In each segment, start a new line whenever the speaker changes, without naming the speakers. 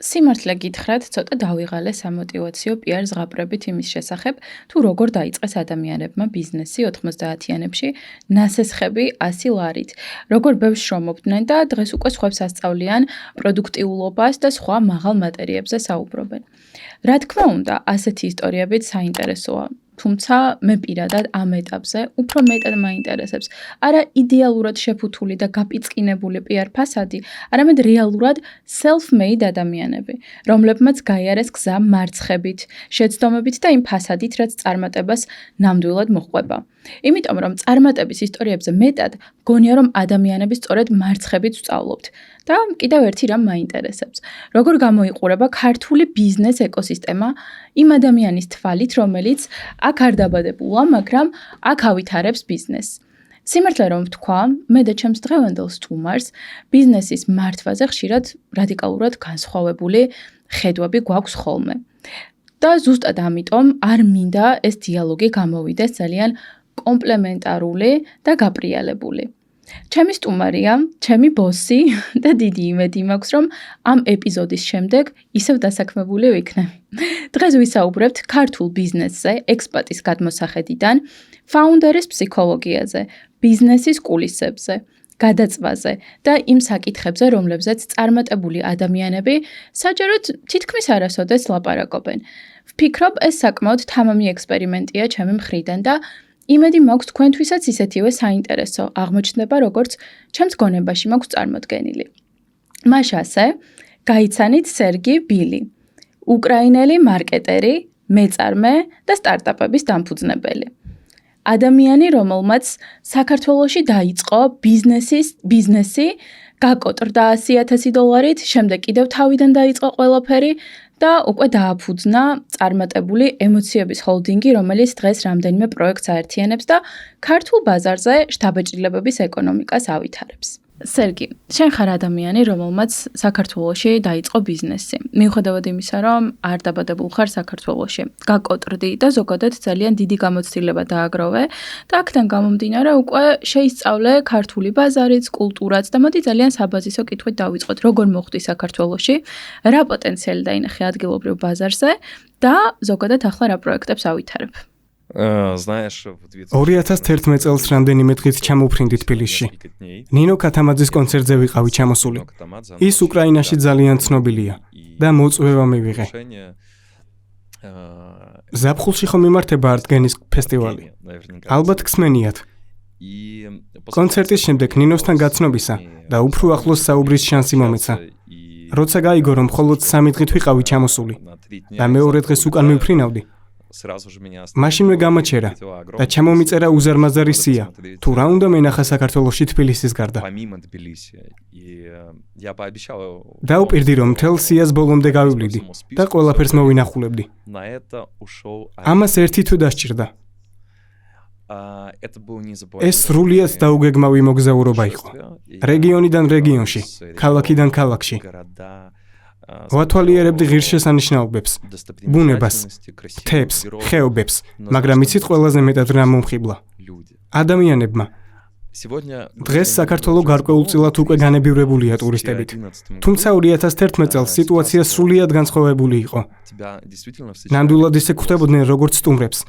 სიმართლე გითხრათ, ცოტა დავიღალე სამოტივაციო PR ზღაპრებით იმის შესახებ, თუ როგორ დაიწყეს ადამიანებმა ბიზნესი 90-იანებში ნასესხები 100 ლარით, როგორ ბევრს შრომობდნენ და დღეს უკვე სხვებს ასწავლიან პროდუქტიულობას და სხვა მაღალ მატერიებზე საუბრობენ. რა თქმა უნდა, ასეთი ისტორიებიც საინტერესოა. თუმცა მე პირადად ამ ეტაპზე უფრო მეტად მაინტერესებს არა იდეალურად შეფუთული და გაპიწყინებული PR ფასადი, არამედ რეალურად self-made ადამიანები, რომლებმაც გაიარეს გზა მარცხებით, შეცდომებით და იმ ფასადით, რაც წარმატებას ნამდვილად მოჰყვება. იმიტომ რომ წარმატების ისტორიებზე მეტად გონია რომ ადამიანები სწორედ მარცხებით ვსწავლობთ. და კიდევ ერთი რამ მაინტერესებს. როგორ გამოიყურება ქართული ბიზნეს ეკოსისტემა იმ ადამიანის თვალით, რომელიც აქ არ დაბადებულა, მაგრამ აქ ავითარებს ბიზნესს. სიმართლე რომ ვთქვა, მე და ჩემს დღევანდელ სტუმარს ბიზნესის მართვაზე ხშირად რადიკალურად განსხვავებული ხედვები გვაქვს ხოლმე. და ზუსტად ამიტომ არ მინდა ეს დიალოგი გამოვიდეს ძალიან კომპლემენტარული და გაპრიალებული. ჩემი სტუმარია, ჩემი ბოსი და დიდი იმედი მაქვს, რომ ამ ეპიზოდის შემდეგ ისევ დასაქმებული ვიქნები. დღეს ვისაუბრებთ ქართულ ბიზნესზე, ექსპატის გადმოსახედიდან, ფაუნდერის ფსიქოლოგიაზე, ბიზნესის კულისებზე, გადაწვაზე და იმ საკითხებზე, რომლებზეც წარმატებული ადამიანები საჯაროდ თითქმის არასოდეს ლაპარაკობენ. ვფიქრობ, ეს საკმაოდ თამამი ექსპერიმენტია ჩემი მხრიდან და იმედი მაქვს თქვენთვისაც ისეთივე საინტერესო აღმოჩნდება, როგორც ჩემს გონებაში მაქვს წარმოდგენილი. მაშასე, გაიცანით სერგი ბილი, უკრაინელი მარკეტერი, მეწარმე და სტარტაპების დამფუძნებელი. ადამიანი, რომელმაც საქართველოში დაიწყო ბიზნესი, გაკოტრდა 100,000 დოლარით, შემდეგ კიდევ თავიდან დაიწყო ყველაფერი და უკვე დააფუძნა წარმატებული ემოციების ჰოლდინგი, რომელიც დღეს რამდენიმე პროექტს აერთიანებს და ქართულ ბაზარზე შთაბეჭდილებების ეკონომიკას ავითარებს. სერგი, შენ ხარ ადამიანი, რომელმაც საქართველოში დაიწყო ბიზნესი. მიუხედავად იმისა, რომ არ დაბადებულ ხარ საქართველოში, გაკოტრდი და ზოგადად ძალიან დიდი გამოცდილება დააგროვე და აქედან გამომდინარე უკვე შეისწავლე ქართული ბაზარიც, კულტურაც და მოდი ძალიან საბაზისო კითხვით დავიწყოთ, როგორ მოხვდი საქართველოში, რა პოტენციალი დაინახე ადგილობრივ ბაზარზე და ზოგადად ახლა რა პროექტებს ავითარებ.
2011 წელს რამდენიმე დღით ჩამოვფრინდი თბილისში. ნინო ქათამაძის კონცერტზე ვიყავი ჩამოსული. ის უკრაინაში ძალიან ცნობილია და მოწვევა მივიღე. ზაფხულში ხომ იმართება არტგენის ფესტივალი. ალბათ გსმენიათ. კონცერტის შემდეგ ნინოსთან გაცნობისა და უფრო ახლოს საუბრის შანსი მომეცა. როცა გაიგო რომ მხოლოდ 3 დღით ვიყავი ჩამოსული და მეორე დღეს უკან მივფრინავდი. მაშინვე გამაჩერა და ჩამომიწერა უზარმაზარი სია, თუ რა უნდა მენახა საქართველოში თბილისის გარდა. დაუპირდი რომ მთელ სიას ბოლომდე გავივლიდი და ყველაფერს მოვინახულებდი. ამას ერთი თუ დასჭირდა. ეს სრულიად დაუგეგმავი მოგზაურობა იყო. რეგიონიდან რეგიონში, ქალაქიდან ქალაქში. ვათვალიერებდი ღირსშესანიშნაობებს, ბუნებას, მთებს, ხეობებს, მაგრამ იცით ყველაზე მეტად რა მომხიბლა? ადამიანებმა. დღეს საქართველო გარკვეულწილად უკვე განებივრებულია ტურისტებით. თუმცა 2011 წელს სიტუაცია სრულიად განსხვავებული იყო. ნამდვილად ისე ხვდებოდნენ როგორც სტუმრებს.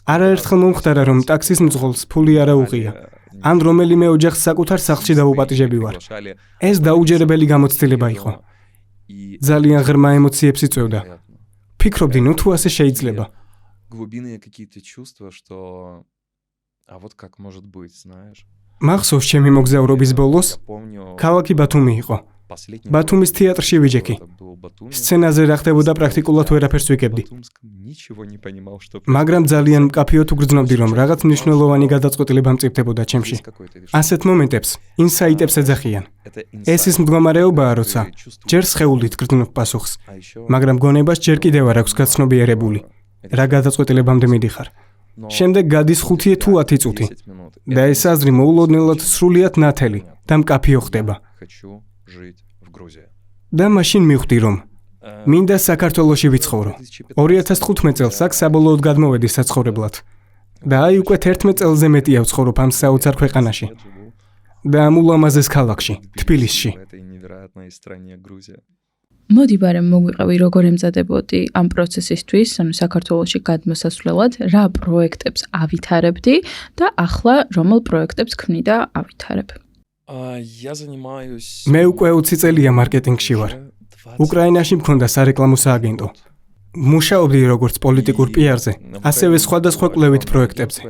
არაერთხელ მომხდარა რომ ტაქსის მძღოლს ფული არ აუღია. ან რომელიმე ოჯახს საკუთარ სახლში დაუპატიჟები ვარ. ეს დაუჯერებელი გამოცდილება იყო. ძალიან ღრმა ემოციებს იწვევდა. ფიქრობდი, ნუ თუ ასე შეიძლება. მახსოვს ჩემი მოგზაურობის ბოლოს, ქალაქი ბათუმი იყო. ბათუმის თეატრში ვიჯექი. სცენაზე რა ხდებოდა პრაქტიკულად ვერაფერს ვიგებდი. მაგრამ ძალიან მკაფიოდ უგრძნობდი, რომ რაღაც მნიშვნელოვანი გადაწყვეტილება მწიფდებოდა ჩემში. ასეთ მომენტებს, ინსაიტებს ეძახიან. ეს ის მდგომარეობაა, როცა ჯერ სხეულით გრძნობ პასუხს, მაგრამ გონებას ჯერ კიდევ არ აქვს გაცნობიერებული, რა გადაწყვეტილებამდე მიდიხარ. შემდეგ გადის 5 თუ 10 წუთი და ეს აზრი მოულოდნელად სრულიად ნათელი და მკაფიო ხდება. და მაშინ მივხვდი, რომ მინდა საქართველოში ვიცხოვრო. 2015 წელს აქ საბოლოოდ გადმოვედი საცხოვრებლად. და აი უკვე 11 წელზე მეტია ვცხოვრობ ამ საოცარ ქვეყანაში. და ამ ულამაზეს ქალაქში, თბილისში.
მოდი ბარემ მოგვიყევი როგორ ემზადებოდი ამ პროცესისთვის, ანუ საქართველოში გადმოსასვლელად, რა პროექტებს ავითარებდი და ახლა რომელ პროექტებს ქმნი და ავითარებ?
მე უკვე 20 წელია მარკეტინგში ვარ. უკრაინაში მქონდა სარეკლამო სააგენტო. მუშაობდი როგორც პოლიტიკურ პიარზე, ასევე სხვადასხვა კვლევით პროექტებზე.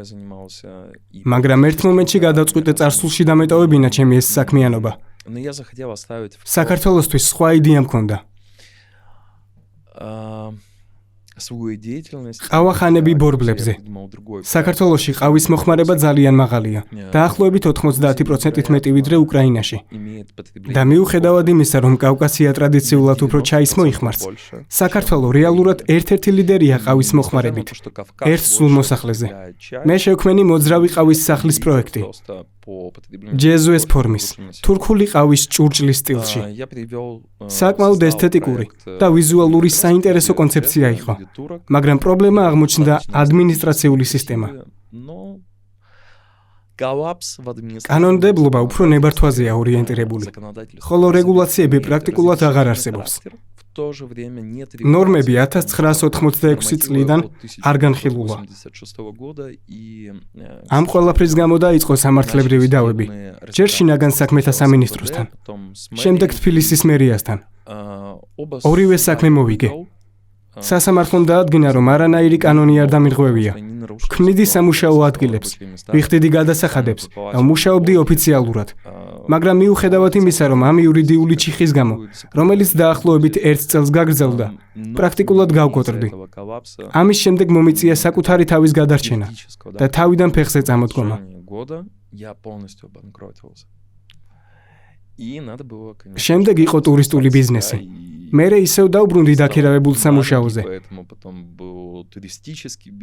მაგრამ ერთ მომენტში გადავწყვიტე წარსულში დამეტოვებინა ჩემი ეს საქმიანობა. საქართველოსთვის სხვა იდეა მქონდა. ყავახანები ბორბლებზე. საქართველოში ყავის მოხმარება ძალიან მაღალია, დაახლოებით 90%-ით მეტი ვიდრე უკრაინაში. და მიუხედავად იმისა, რომ კავკასია ტრადიციულად უფრო ჩაის მოიხმარს, საქართველო რეალურად ერთ-ერთი ლიდერია ყავის მოხმარებით, ერთ სულ მოსახლეზე. მე შევქმენი მოძრავი ყავის სახლის პროექტი. ჯეზუეს ფორმის, თურქული ყავის ჭურჭლის სტილში. საკმაოდ ესთეტიკური და ვიზუალური საინტერესო კონცეფცია იყო, მაგრამ პრობლემა აღმოჩნდა ადმინისტრაციული სისტემა. კანონმდებლობა უფრო ნებართვაზეა ორიენტირებული, ხოლო რეგულაციები პრაქტიკულად აღარ არსებობს. ნორმები 1986 წლიდან არ განხილულა. ამ ყველაფრის გამო დაიწყო სამართლებრივი დავები, ჯერ შინაგან საქმეთა სამინისტროსთან, შემდეგ თბილისის მერიასთან. ორივე საქმე მოვიგე. სასამართლომ დაადგინა, რომ არანაირი კანონი არ დამირღვევია. ვქმნიდი სამუშაო ადგილებს, ვიხდიდი გადასახადებს და მუშაობდი ოფიციალურად. მაგრამ მიუხედავად იმისა, რომ ამ იურიდიული ჩიხის გამო, რომელიც დაახლოებით 1 წელს გაგრძელდა, პრაქტიკულად გავკოტრდი. ამის შემდეგ მომიწია საკუთარი თავის გადარჩენა და თავიდან ფეხზე წამოდგომა. შემდეგ იყო ტურისტული ბიზნესი. მერე ისევ დავბრუნდი დაქირავებულ სამუშაოზე.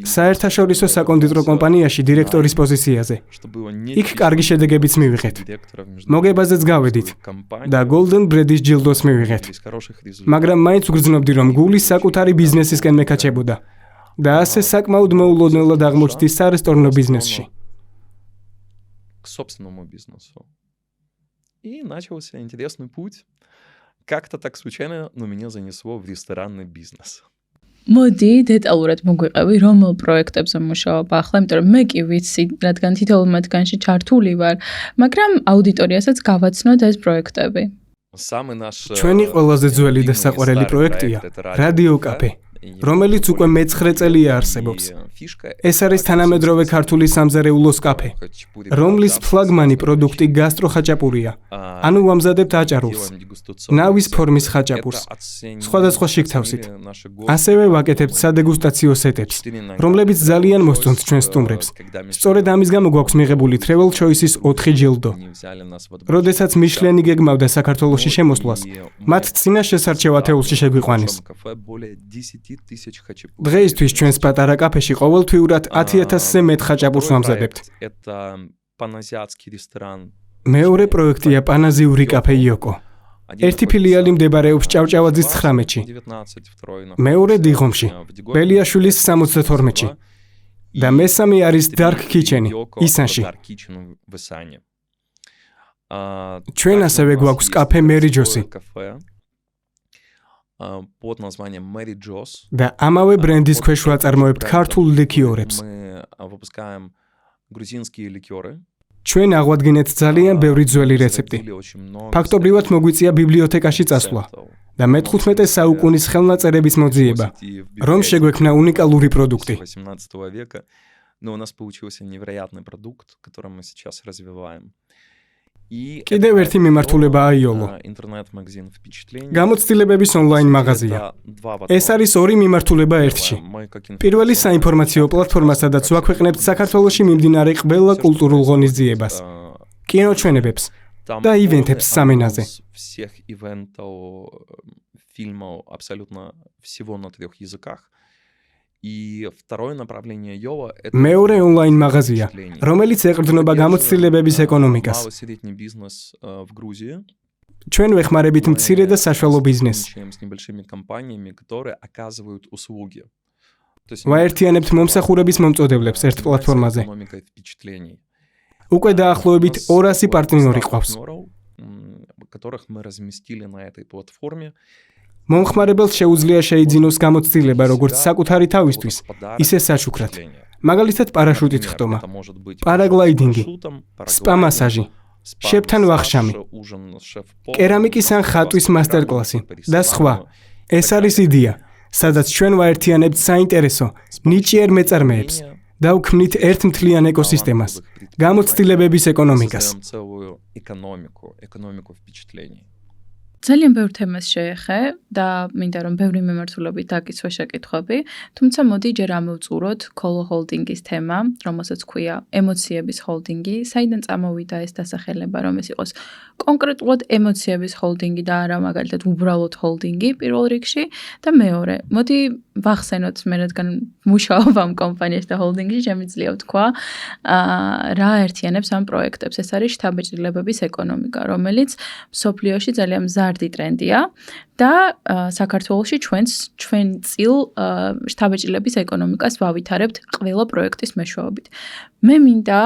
საერთაშორისო საკონდიტრო კომპანიაში დირექტორის პოზიციაზე. იქ კარგი შედეგებიც მივიღეთ. მოგებაზეც გავედით და Golden British ჯილდოს მივიღეთ. მაგრამ მაინც ვგრძნობდი, რომ გული საკუთარი ბიზნესისკენ მეკაჩებოდა და ასე საკმაოდ მოულოდნელად აღმოჩნდი სარესტორნო бизнесში.
И начался интересный путь. Как-то так случайно, но меня занесло в ресторанный бизнес.
მოდი დეტალურად მოგვიყევი, რომელ პროექტებზე მუშაობ ახლა, იმიტომ რომ მე კი ვიცი, რადგან თითოეულ მათგანში ჩართული ვარ, მაგრამ აუდიტორიასაც გავაცნოთ ეს პროექტები.
ჩვენი ყველაზე ძველი და საყვარელი პროექტია რადიო კაფე, რომელიც უკვე მე-9 წელია არსებობს. ეს არის თანამედროვე ქართული სამზარეულოს კაფე, რომლის ფლაგმანი პროდუქტი გასტროხაჭაპურია. ანუ ვამზადებთ აჭარულს, ნავის ფორმის ხაჭაპურს, სხვადასხვა შიგთავსით. ასევე ვაკეთებთ სადეგუსტაციო სეტებს, რომლებიც ძალიან მოსწონთ ჩვენს სტუმრებს. სწორედ ამის გამო გვაქვს მიღებული Travel Choice-ის 4 ჯილდო. როდესაც მიშლენი გეგმავდა საქართველოში შემოსვლას, მათ წინა შესარჩევ ათეულში შეგვიყვანეს. დღეისთვის ჩვენს პატარა კაფეში ყოველთვიურად 10,000-ზე მეტ ხაჭაპურს ვამზადებთ. მეორე პროექტია პანაზიური კაფე იოკო. ერთი ფილიალი მდებარეობს ჭავჭავაძის 19-ში, მეორე დიღომში, ბელიაშვილის 72-ში და მესამე არის Dark Kitchen ისანში. ჩვენ ასევე გვაქვს კაფე Mary Jo's-ი.
Под названием Mary Jo's.
და ამავე ბრენდის ქვეშ ვაწარმოებთ ქართულ ლიქიორებს.
Выпускаем грузинские ликёры.
ჩვენ აღვადგინეთ ძალიან ბევრი ძველი რეცეპტი. ფაქტობრივად მოგვიწია ბიბლიოთეკაში წასვლა და მე-15 საუკუნის ხელნაწერების მოძიება, რომ შეგვექმნა უნიკალური პროდუქტი.
Но у нас получился невероятный продукт, который мы сейчас развиваем.
კიდევ ერთი მიმართულება აიოლო. გამოცდილებების ონლაინ მაღაზია. ეს არის ორი მიმართულება ერთში. პირველი საინფორმაციო პლატფორმა, სადაც ვაქვეყნებთ საქართველოში მიმდინარე ყველა კულტურულ ღონისძიებას, კინოჩვენებებს და ივენთებს სამენაზე. მეორე ონლაინ მაღაზია, რომელიც ეყრდნობა გამოცდილებების ეკონომიკას. ჩვენ ვეხმარებით მცირე და საშუალო ბიზნესს. ვაერთიანებთ მომსახურების მომწოდებლებს ერთ პლატფორმაზე. უკვე დაახლოებით 200 პარტნიორი ყავს. მომხმარებელს შეუძლია შეიძინოს გამოცდილება როგორც საკუთარი თავისთვის, ისე საჩუქრად. მაგალითად, პარაშუტით ხტომა, პარაგლაიდინგი, სპა მასაჟი, შეფთან ვახშამი, კერამიკის ან ხატვის მასტერკლასი და სხვა. ეს არის იდეა, სადაც ჩვენ ვაერთიანებთ საინტერესო, ნიჭიერ მეწარმეებს და ვქმნით ერთ მთლიან ეკოსისტემას, გამოცდილებების ეკონომიკას.
ძალიან ბევრ თემას შეეხე და მინდა რომ ბევრი მიმართულებით დაგიცვა შეკითხვები, თუმცა მოდი ჯერ ამოვწუროთ Colo Holding-ის თემა, რომელსაც ქვია ემოციების ჰოლდინგი, საიდან წამოვიდა ეს დასახელება, რომ ეს იყოს კონკრეტულად ემოციების ჰოლდინგი და არა მაგალითად უბრალოდ ჰოლდინგი პირველ რიგში და მეორე, მოდი ვახსენოთ მე რადგან მუშაობ ამ კომპანიაში და ჰოლდინგში შემიძლია ვთქვა, რა აერთიანებს ამ პროექტებს. ეს არის შთაბეჭდილებების ეკონომიკა, რომელიც მსოფლიოში ძალიან მზარდი ტრენდია და საქართველოში ჩვენ წილ შთაბეჭდილების ეკონომიკას ვავითარებთ ყველა პროექტის მეშვეობით. მე მინდა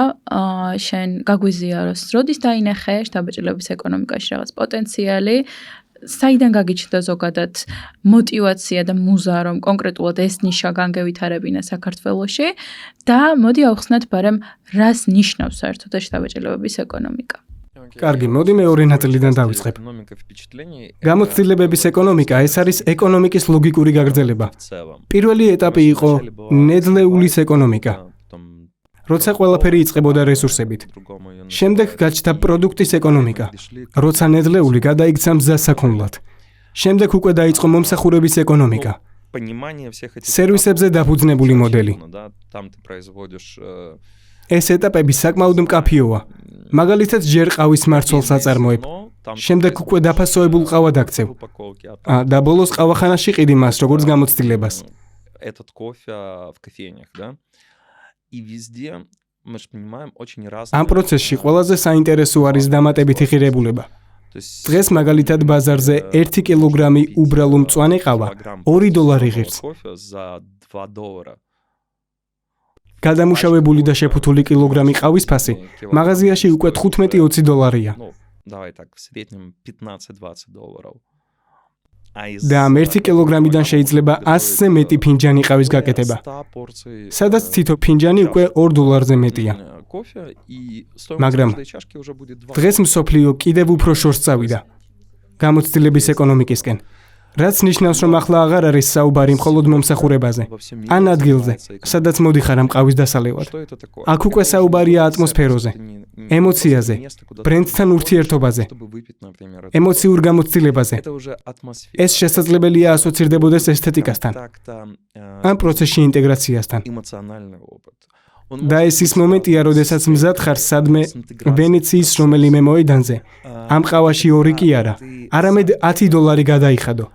შენ გაგვიზიაროს, როდის დაინახე შთაბეჭდილების ეკონომიკაში რაღაც პოტენციალი, საიდან გაგიჩნდა ზოგადად მოტივაცია და მუზა, რომ კონკრეტულად ეს ნიშა განგევითარებინა საქართველოში და მოდი ავხსნათ ბარემ რას ნიშნავს საერთოდ შთაბეჭდილებების ეკონომიკა.
კარგი, მოდი მეორე ნაწილიდან დავიწყებ. გამოცდილებების ეკონომიკა ეს არის ეკონომიკის ლოგიკური გაგრძელება. პირველი ეტაპი იყო ნედლეულის ეკონომიკა. როცა ყველაფერი იწყებოდა რესურსებით. შემდეგ გაჩნდა პროდუქტის ეკონომიკა, როცა ნედლეული გადაიქცა მზასაქონლად. შემდეგ უკვე დაიწყო მომსახურების ეკონომიკა. სერვისებზე დაფუძნებული მოდელი. ეს ეტაპები საკმაოდ მკაფიოა. მაგალითად, ჯერ ყავის მარცვალს აწარმოებ, შემდეგ უკვე დაფასოებულ ყავად აქცევ. და ბოლოს ყავახანაში ყიდი მას, როგორც გამოცდილებას. ამ პროცესში ყველაზე საინტერესო არის დამატებითი ღირებულება. დღეს მაგალითად ბაზარზე 1 კილოგრამი უბრალო მწვანე ყავა $2 ღირს. გადამუშავებული და შეფუთული კილოგრამი ყავის ფასი მაღაზიაში უკვე $15-20-ია. და ამ 1 კილოგრამიდან შეიძლება 100-ზე მეტი ფინჯანი ყავის გაკეთება. სადაც თითო ფინჯანი უკვე $2-ზე მეტია. მაგრამ დღეს მსოფლიო კიდევ უფრო შორს წავიდა გამოცდილების ეკონომიკისკენ. რაც ნიშნავს, რომ ახლა აღარ არის საუბარი მხოლოდ მომსახურებაზე, ან ადგილზე, სადაც მოდიხარ ამ ყავის დასალევად. აქ უკვე საუბარია ატმოსფეროზე, ემოციაზე, ბრენდთან ურთიერთობაზე, ემოციურ გამოცდილებაზე. ეს შესაძლებელია ასოცირდებოდეს ესთეტიკასთან, ამ პროცესში ინტეგრაციასთან. და ეს ის მომენტია, როდესაც მზად ხარ სადმე ვენეციის რომელიმე მოედანზე, ამ ყავაში 2 კი არა, არამედ $10 გადაიხადო.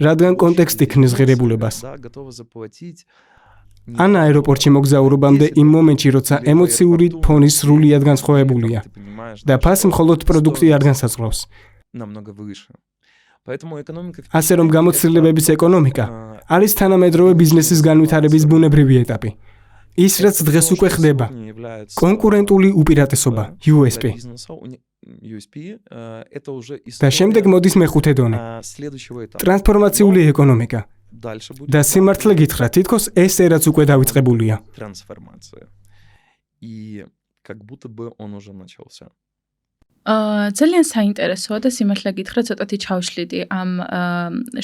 რადგან კონტექსტი ქმნის ღირებულებას. ან აეროპორტში მოგზაურობამდე იმ მომენტში, როცა ემოციური ფონი სრულიად განსხვავებულია და ფასი მხოლოდ პროდუქტი არ განსაზღვრავს. ასე რომ გამოცდილებების ეკონომიკა არის თანამედროვე ბიზნესის განვითარების ბუნებრივი ეტაპი. ის რაც დღეს უკვე ხდება, კონკურენტული უპირატესობა, USP. და შემდეგ მოდის მეხუთე დონე, ტრანსფორმაციული ეკონომიკა. და სიმართლე გითხრა, თითქოს ეს ერაც უკვე დავიწყებულია.
ძალიან საინტერესოა და სიმართლე გითხრა, ცოტათი ჩავშლიდი ამ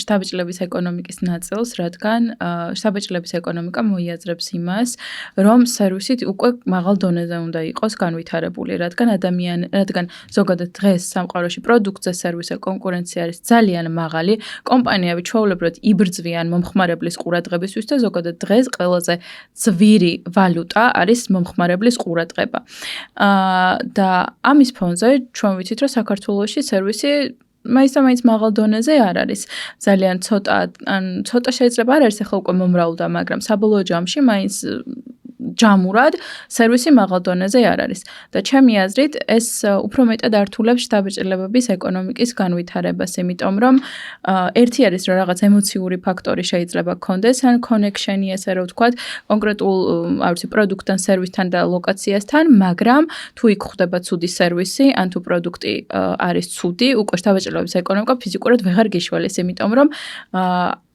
შთაბეჭდილების ეკონომიკის ნაწილს, რადგან შთაბეჭდილების ეკონომიკა მოიაზრებს იმას, რომ სერვისი უკვე მაღალ დონეზე უნდა იყოს განვითარებული, რადგან ზოგადად დღეს სამყაროში პროდუქტზე სერვისზე კონკურენცია არის ძალიან მაღალი, კომპანიები ჩვეულებრივად იბრძვიან მომხმარებლის ყურადღებისთვის და ზოგადად დღეს ყველაზე ძვირი ვალუტა არის მომხმარებლის ყურადღება. და ამის ფონზე ჩვენ ვიცით, რომ საქართველოში სერვისი მაინც მაღალ დონეზე არ არის. ძალიან ცოტა შეიძლება არ არის ახლა უკვე მომრავლდა, მაგრამ საბოლოო ჯამში მაინც ჯამურად სერვისი მაღალ დონეზე არ არის. და ჩემი აზრით, ეს უფრო მეტად ართულებს შთაბეჭდილებების ეკონომიკის განვითარებას, იმიტომ რომ ერთი არის რომ რაღაც ემოციური ფაქტორი შეიძლება გქონდეს, ან კონექშენი, ესე რომ ვთქვათ, კონკრეტულ, არ ვიცი, პროდუქტთან, სერვისთან და ლოკაციასთან, მაგრამ თუ იქ ხდება ცუდი სერვისი, ან თუ პროდუქტი არის ცუდი, უკვე შთაბეჭდილებების ეკონომიკა ფიზიკურად ვეღარ გიშველეს, იმიტომ რომ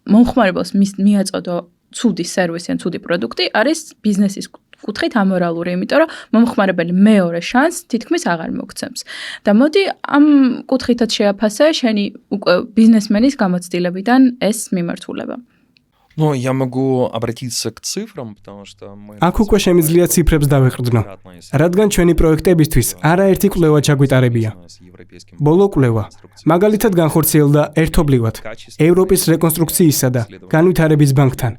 მომხმარებელს მიაწოდო ცუდი სერვისი ან ცუდი პროდუქტი არის ბიზნესის კუთხით ამორალური, იმიტომ რომ მომხმარებელი მეორე შანსს თითქმის აღარ მოგცემს. და მოდი ამ კუთხითაც შეაფასე შენი უკვე ბიზნესმენის გამოცდილებიდან ეს მიმართულება.
Ну, я могу обратиться к цифрам, потому что мы...
აქ უკვე შემიძლია ციფრებს დავეყრდნო, რადგან ჩვენი პროექტებისთვის არაერთი კვლევა ჩაგვიტარებია. ბოლო კვლევა მაგალითად განხორციელდა ერთობლივად ევროპის რეკონსტრუქციისა და განვითარების ბანკთან.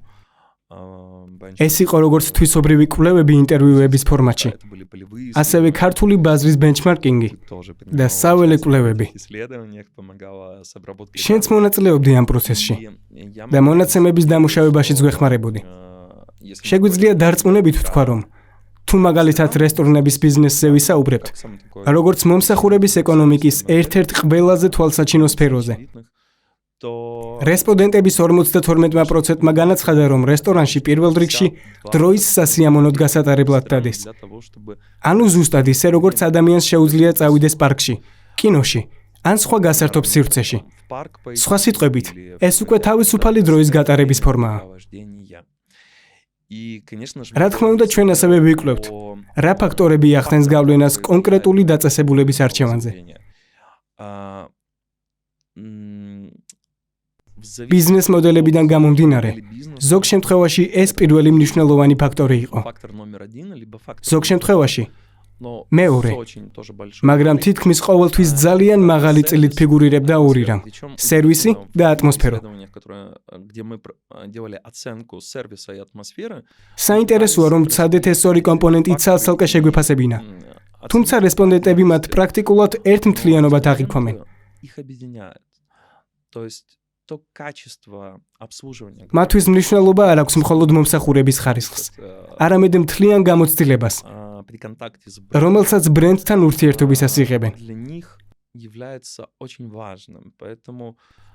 ეს იყო როგორც თვისობრივი კვლევები ინტერვიუების ფორმატში, ასევე ქართული ბაზრის ბენჩმარკინგი და საველე კვლევები. შენც მონაწილეობდი ამ პროცესში და მონაცემების დამუშავებაშიც გვეხმარებოდი. შეგვიძლია დარწმუნებით ვთქვა, რომ თუ მაგალითად რესტორნების ბიზნესზე ვისაუბრებთ, როგორც მომსახურების ეკონომიკის ერთ-ერთ ყველაზე თვალსაჩინო სფეროზე. რესპონდენტების 52%-მა განაცხადა, რომ რესტორანში პირველ რიგში დროის სასიამოვნოდ გასატარებლად დადეს. ანუ ზუსტად ისე, როგორც ადამიანს შეუძლია წავიდეს პარკში, კინოში, ან სხვა გასართობ სივრცეში. სხვა სიტყვებით, ეს უკვე თავისუფალი დროის გატარების ფორმაა. რა თქმა უნდა, ჩვენ ასევე ვიკვლევთ, რა ფაქტორები ახდენს გავლენას კონკრეტული დაწესებულების არჩევანზე. ბიზნეს მოდელებიდან გამომდინარე, ზოგ შემთხვევაში ეს პირველი მნიშვნელოვანი ფაქტორი იყო. ზოგ შემთხვევაში მეორე, მაგრამ თითქმის ყოველთვის ძალიან მაღალი წილით ფიგურირებდა ორი რამ: სერვისი და ატმოსფერო. საინტერესოა, რომ ცადეთ ეს ორი კომპონენტი ცალ-ცალკე შეგვეფასებინა. თუმცა რესპონდენტები მათ პრაქტიკულად ერთ მთლიანობად აღიქვამენ. მათთვის მნიშვნელობა არ აქვს მხოლოდ მომსახურების ხარისხს, არამედ მთლიან გამოცდილებას, რომელსაც ბრენდთან ურთიერთობისას იღებენ.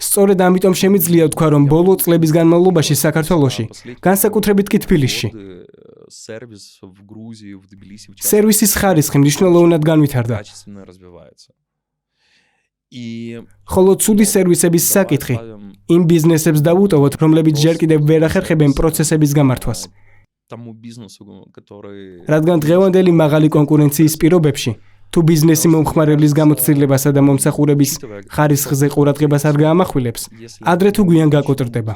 სწორედ ამიტომ შემიძლია ვთქვა, რომ ბოლო წლების განმავლობაში საქართველოში, განსაკუთრებით კი თბილისში, სერვისის ხარისხი მნიშვნელოვნად განვითარდა. ხოლო ცუდი სერვისების საკითხი იმ ბიზნესებს დავუტოვოთ, რომლებიც ჯერ კიდევ ვერ ახერხებენ პროცესების გამართვას. რადგან დღევანდელი მაღალი კონკურენციის პირობებში, თუ ბიზნესი მომხმარელის გამოცდილებასა და მომსახურების ხარისხზე ყურადღებას არ გაამახვილებს, ადრე თუ გვიან გაკოტრდება.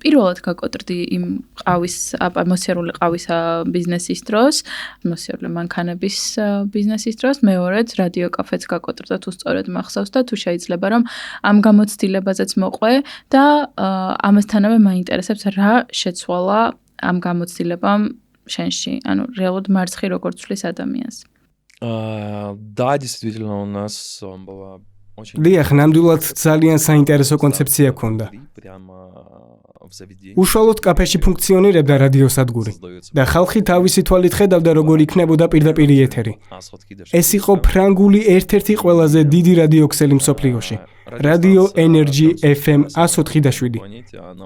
პირველად გაკოტრდი იმ ამოსიერული ყავის ბიზნესის დროს, ამოსიერული მანქანების ბიზნესის დროს, მეორედ რადიო კაფეც გაკოტრდა, თუ სწორედ მახსოვს და თუ შეიძლება რომ ამ გამოცდილებაზეც მოყვე და ამასთანავე მაინტერესებს რა შეცვალა ამ გამოცდილებამ შენში, ანუ რეალურად მარცხი როგორ ცვლის ადამიანს.
Да, действительно, у нас была очень...
დიახ, ნამდვილად ძალიან საინტერესო კონცეფცია ჰქონდა. უშუალოდ კაფეში ფუნქციონირებდა რადიოსადგური და ხალხი თავისი თვალით ხედავდა, როგორ იქნებოდა პირდაპირი ეთერი. ეს იყო ფრანგული ერთ-ერთი ყველაზე დიდი რადიოქსელი მსოფლიოში, რადიო Energy FM 104.7,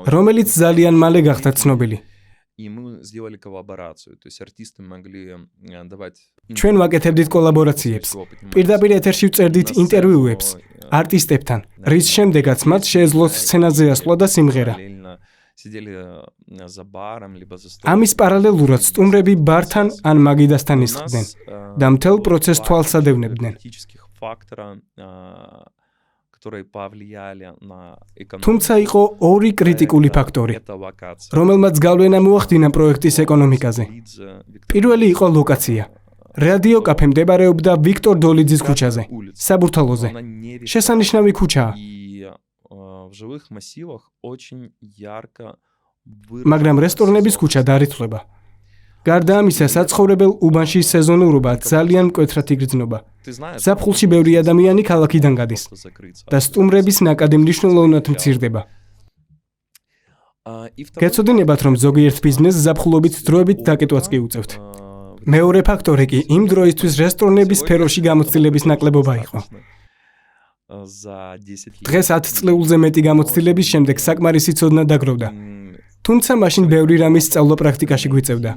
რომელიც ძალიან მალე გახდა ცნობილი. ჩვენ ვაკეთებდით კოლაბორაციებს, პირდაპირ ეთერში ვწერდით ინტერვიუებს არტისტებთან, რის შემდეგაც მათ შეეძლოთ სცენაზე ასვლა და სიმღერა. ამის პარალელურად სტუმრები ბართან ან მაგიდასთან ისხდნენ და მთელ პროცესს თვალსადევნებდნენ. თუმცა იყო ორი კრიტიკული ფაქტორი, რომელმაც გავლენა მოახდინა პროექტის ეკონომიკაზე. პირველი იყო ლოკაცია. რადიო კაფე მდებარეობდა ვიქტორ დოლიძის ქუჩაზე, საბურთალოზე. შესანიშნავი ქუჩაა. მაგრამ რესტორნების ქუჩა დარიცხლება. გარდა ამისა, საცხოვრებელ უბანში სეზონურობა ძალიან მკვეთრად იგრძნობა. ზაფხულში ბევრი ადამიანი ქალაქიდან გადის და სტუმრების ნაკადი მნიშვნელოვნად მცირდება. გეცოდინებათ, რომ ზოგიერთ ბიზნესს ზაფხულობით დროებით დაკეტვაც კი უწევთ. მეორე ფაქტორი კი იმ დროისთვის რესტორნების სფეროში გამოცდილების ნაკლებობა იყო. დღეს 10 წლეულზე მეტი გამოცდილების შემდეგ საკმარისი ცოდნა დაგროვდა. თუმცა მაშინ ბევრი რამის სწავლა პრაქტიკაში გვიწევდა.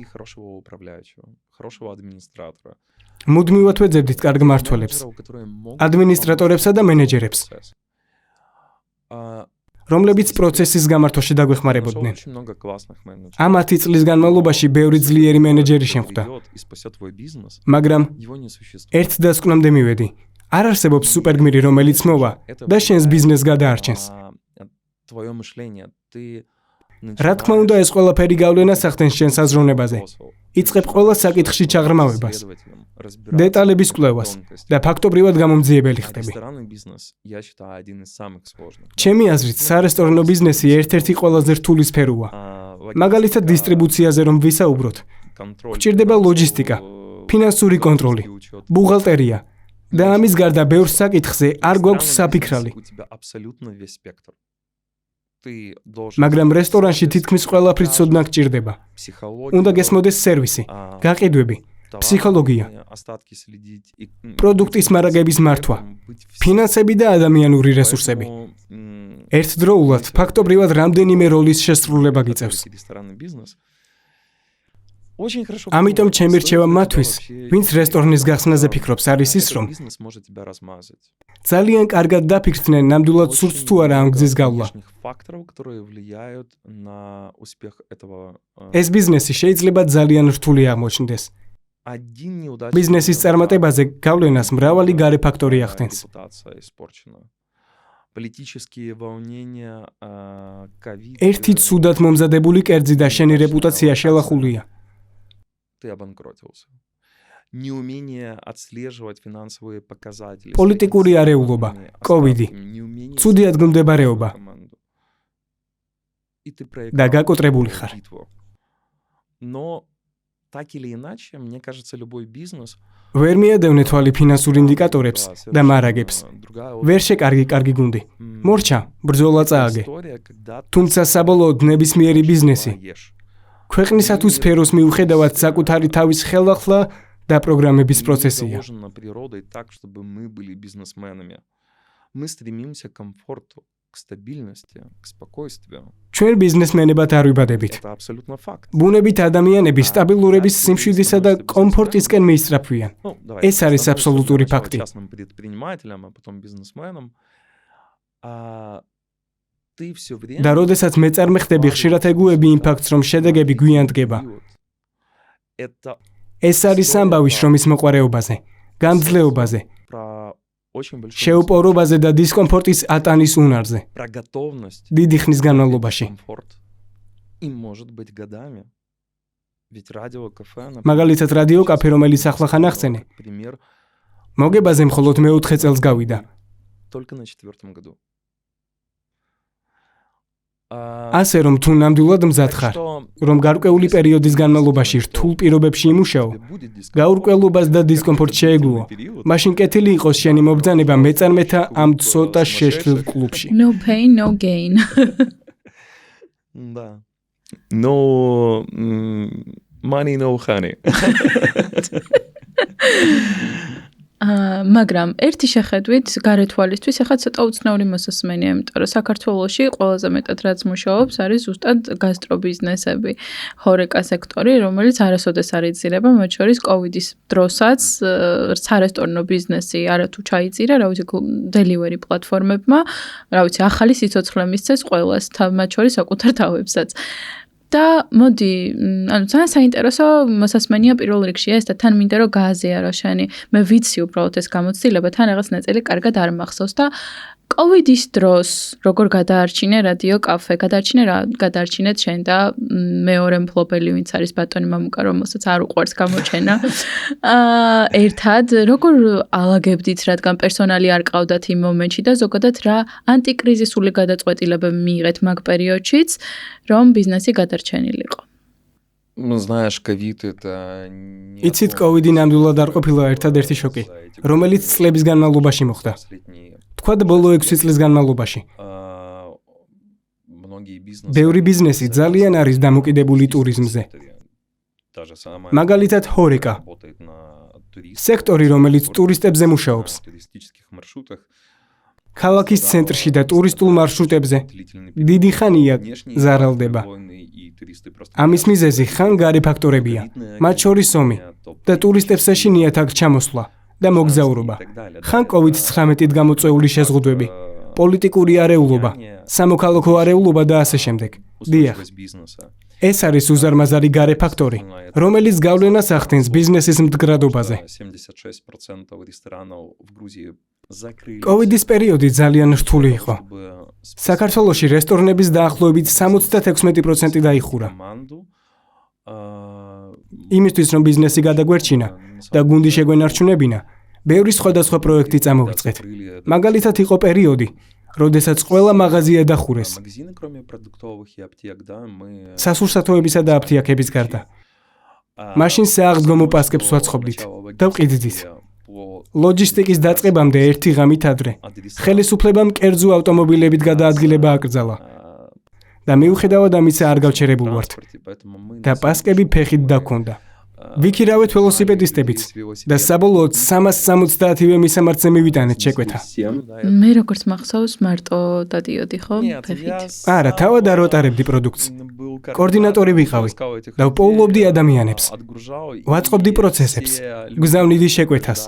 მუდმივად ვეძებდით კარგ მმართველებს, ადმინისტრატორებსა და მენეჯერებს, რომლებიც პროცესის გამართვაში დაგვეხმარებოდნენ. ამ 10 წლის განმავლობაში ბევრი ძლიერი მენეჯერი შემხვდა. მაგრამ ერთ დასკვნამდე მივედი. არ არსებობს სუპერგმირი, რომელიც მოვა და შენს ბიზნესს გადაარჩენს. რა თქმა უნდა, ეს ყველაფერი გავლენას ახდენს შენს აზროვნებაზე. იწყებ ყველა საკითხში ჩაღრმავებას, დეტალების კვლევას და ფაქტობრივად გამომძიებელი ხდები. ჩემი აზრით, სარესტორნო ბიზნესი ერთ-ერთი ყველაზე რთული სფეროა. მაგალითად, დისტრიბუციაზე რომ ვისაუბროთ, გვჭირდება ლოჯისტიკა, ფინანსური კონტროლი, ბუღალტერია და ამის გარდა ბევრ საკითხზე არ გვაქვს საფიქრალი. მაგრამ რესტორანში თითქმის ყველაფრის ცოდნა გჭირდება. უნდა გესმოდეს სერვისი, გაყიდვები, ფსიქოლოგია, პროდუქტის მარაგების მართვა, ფინანსები და ადამიანური რესურსები. ერთდროულად ფაქტობრივად რამდენიმე როლის შესრულება გიწევს. ამიტომ ჩემი რჩევა მათთვის, ვინც რესტორნის გახსნაზე ფიქრობს, არის ის, რომ ძალიან კარგად დაფიქრდნენ, ნამდვილად სურთ თუ არა ამ გზის გავლა. ეს ბიზნესი შეიძლება ძალიან რთული აღმოჩნდეს. ბიზნესის წარმატებაზე გავლენას მრავალი გარე ფაქტორი ახდენს. ერთი ცუდად მომზადებული კერძი და შენი რეპუტაცია შელახულია. პოლიტიკური არეულობა, კოვიდი, ცუდი ადგილმდებარეობა და გაკოტრებული ხარ. ვერ მიადევნე თვალი ფინანსურ ინდიკატორებს და მარაგებს. ვერ შეკარგი კარგი გუნდი. მორჩა, ბრძოლა წააგე. თუმცა საბოლოოდ ნებისმიერი ბიზნესი ქვეყნისა თუ სფეროს მიუხედავად საკუთარი თავის ხელახლა და პროგრამების პროცესია. ჩვენ ბიზნესმენებად არ ვიბადებით. ბუნებით ადამიანები სტაბილურობის სიმშვიდისა და კომფორტისკენ მიისწრაფვიან. ეს არის აბსოლუტური ფაქტი. და როდესაც მეწარმე ხდები, ხშირად ეგუები იმ ფაქტს, რომ შედეგები გვიან დგება. ეს არის ამბავი შრომის მოყვარეობაზე, გამძლეობაზე, შეუპოვრობაზე და დისკომფორტის ატანის უნარზე. დიდი ხნის განმავლობაში. მაგალითად, რადიო კაფე, რომელიც ახლა ხან ახსენე, მოგებაზე მხოლოდ მე-4 წელს გავიდა. ასე რომ თუ ნამდვილად მზად ხარ, რომ გარკვეული პერიოდის განმავლობაში რთულ პირობებში იმუშაო, გაურკვევლობას და დისკომფორტს შეეგუო, მაშინ კეთილი იყოს შენი მობრძანება მეწარმეთა ამ ცოტა შეშლილ კლუბში.
No pain, no gain.
No money, no honey.
მაგრამ ერთი შეხედვით გარეთვალისთვის ახლა ცოტა უცნაური მოსასმენია, იმიტომ რომ საქართველოში ყველაზე მეტად რაც მუშაობს არის ზუსტად გასტრობიზნესები, ჰორეკა სექტორი, რომელიც არასოდეს არ იძირება, მათ შორის კოვიდის დროსაც სარესტორნო ბიზნესი არათუ ჩაიძირა, რა ვიცი, დელივერი პლატფორმებმა, რა ვიცი, ახალი სიცოცხლე მისცეს ყველას, მათ შორის საკუთარ თავებსაც. და მოდი, ანუ ძალიან საინტერესო მოსასმენია პირველ რიგში ეს და თან მინდა რომ გააზიარო შენი. მე ვიცი უბრალოდ ეს გამოცდილება თან რაღაც ნაწილი კარგად არ მახსოვს და კოვიდის დროს როგორ გადაარჩინე რადიო კაფე, გადაარჩინეთ შენ და მეორე მფლობელი ვინც არის ბატონი მამუკა, რომელსაც არ უყვარს გამოჩენა. ერთად როგორ ალაგებდით, რადგან პერსონალი არ ყავდათ იმ მომენტში და ზოგადად რა ანტიკრიზისული გადაწყვეტილებები მიიღეთ მაგ პერიოდშიც, რომ ბიზნესი გადარჩენილიყო.
იცით, კოვიდი ნამდვილად არ ყოფილა ერთადერთი შოკი, რომელიც წლების განმავლობაში მოხდა. თქვა ბოლო 6 წლის განმავლობაში. ბევრი ბიზნესი ძალიან არის დამოკიდებული ტურიზმზე. მაგალითად, ჰორეკა. სექტორი, რომელიც ტურისტებზე მუშაობს. ქალაქის ცენტრში და ტურისტულ მარშრუტებზე დიდი ხანია ზარალდება. ამის მიზეზი ხან გარე ფაქტორებია, მათ შორის ომი და ტურისტებს ეშინიათ აქ ჩამოსვლა და მოგზაურობა. ხან COVID-19-ით გამოწვეული შეზღუდვები, პოლიტიკური არეულობა, სამოქალაქო არეულობა და ასე შემდეგ. დიახ. ეს არის უზარმაზარი გარე ფაქტორი, რომელიც გავლენას ახდენს ბიზნესის მდგრადობაზე. COVID-ის პერიოდი ძალიან რთული იყო. საქართველოში რესტორნების დაახლოებით 76% დაიხურა. იმისთვის, რომ ბიზნესი გადაგვერჩინა და გუნდი შეგვენარჩუნებინა, ბევრი სხვადასხვა პროექტი წამოვიწყეთ. მაგალითად, იყო პერიოდი, როდესაც ყველა მაღაზია დახურეს. სასურსათოებისა და აფთიაქების გარდა. მაშინ სააღდგომო პასკებს ვაწყობდით და ვყიდდით. ლოჯისტიკის დაწყებამდე ერთი ღამით ადრე ხელისუფლებამ კერძო ავტომობილებით გადაადგილება აკრძალა. და მიუხედავად ამისა არ გავჩერებულ ვართ. და პასკები ფეხით დაგვქონდა. ვიქირავეთ ველოსიპედისტებით და საბოლოოდ 370-ივე მისამართზე მივიტანეთ შეკვეთა.
მე როგორც მახსოვს, მარტო დადიოდი ხო? ფეხით.
არა, თავად არ ვატარებდი პროდუქტს. კოორდინატორი ვიყავი და ვპოულობდი ადამიანებს. ვაწყობდი პროცესებს, გზავნიდი შეკვეთას.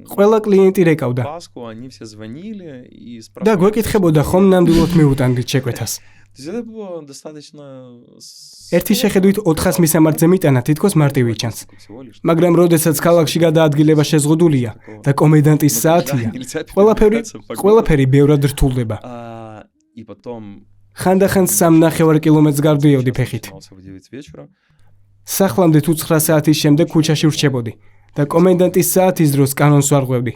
ყველა კლიენტი რეკავდა. და გვეკითხებოდა ხომ ნამდვილად მივუტანდით შეკვეთას. ერთი შეხედვით 400 მისამართზე მიტანა თითქოს მარტივი ჩანს. მაგრამ როდესაც ქალაქში გადაადგილება შეზღუდულია და კომენდანტის საათია, ყველაფერი ბევრად რთულდება. ხანდახან 3.5 კილომეტრს გავდიოდი ფეხით. სახლამდე თუ 9 საათის შემდეგ ქუჩაში ვრჩებოდი და კომენდანტის საათის დროს კანონს ვარღვევდი.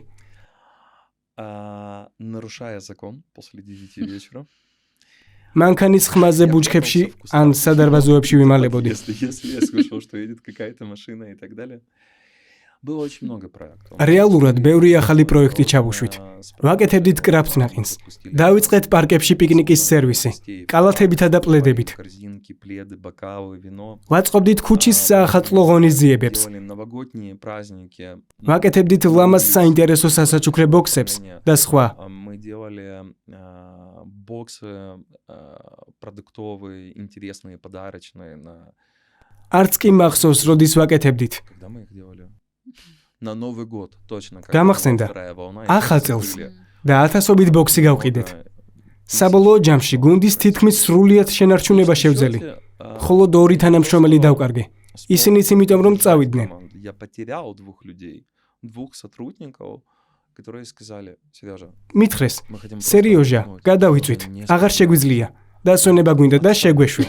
მანქანის ხმაზე ბუჩქებში ან სადარბაზოებში ვიმალებოდი. რეალურად ბევრი ახალი პროექტი ჩავუშვით. ვაკეთებდით კრაფტნაყინს. დავიწყეთ პარკებში პიკნიკის სერვისი, კალათებითა და პლედებით. ვაწყობდით ქუჩის საახალწლო ღონისძიებებს. ვაკეთებდით ლამაზ საინტერესო სასაჩუქრე ბოქსებს და სხვა. არც კი მახსოვს, როდის ვაკეთებდით. გამახსენდა, ახალ წელს და 1000-ობით ბოქსი გავყიდეთ. საბოლოო ჯამში გუნდის თითქმის სრულიად შენარჩუნება შევძელი, ხოლო 2 თანამშრომელი დავკარგე. ისინიც იმიტომ რომ წავიდნენ. მითხრეს, სერიოზა, გადავიწვით, აღარ შეგვიძლია. დასვენება გვინდა და შეგვეშვი.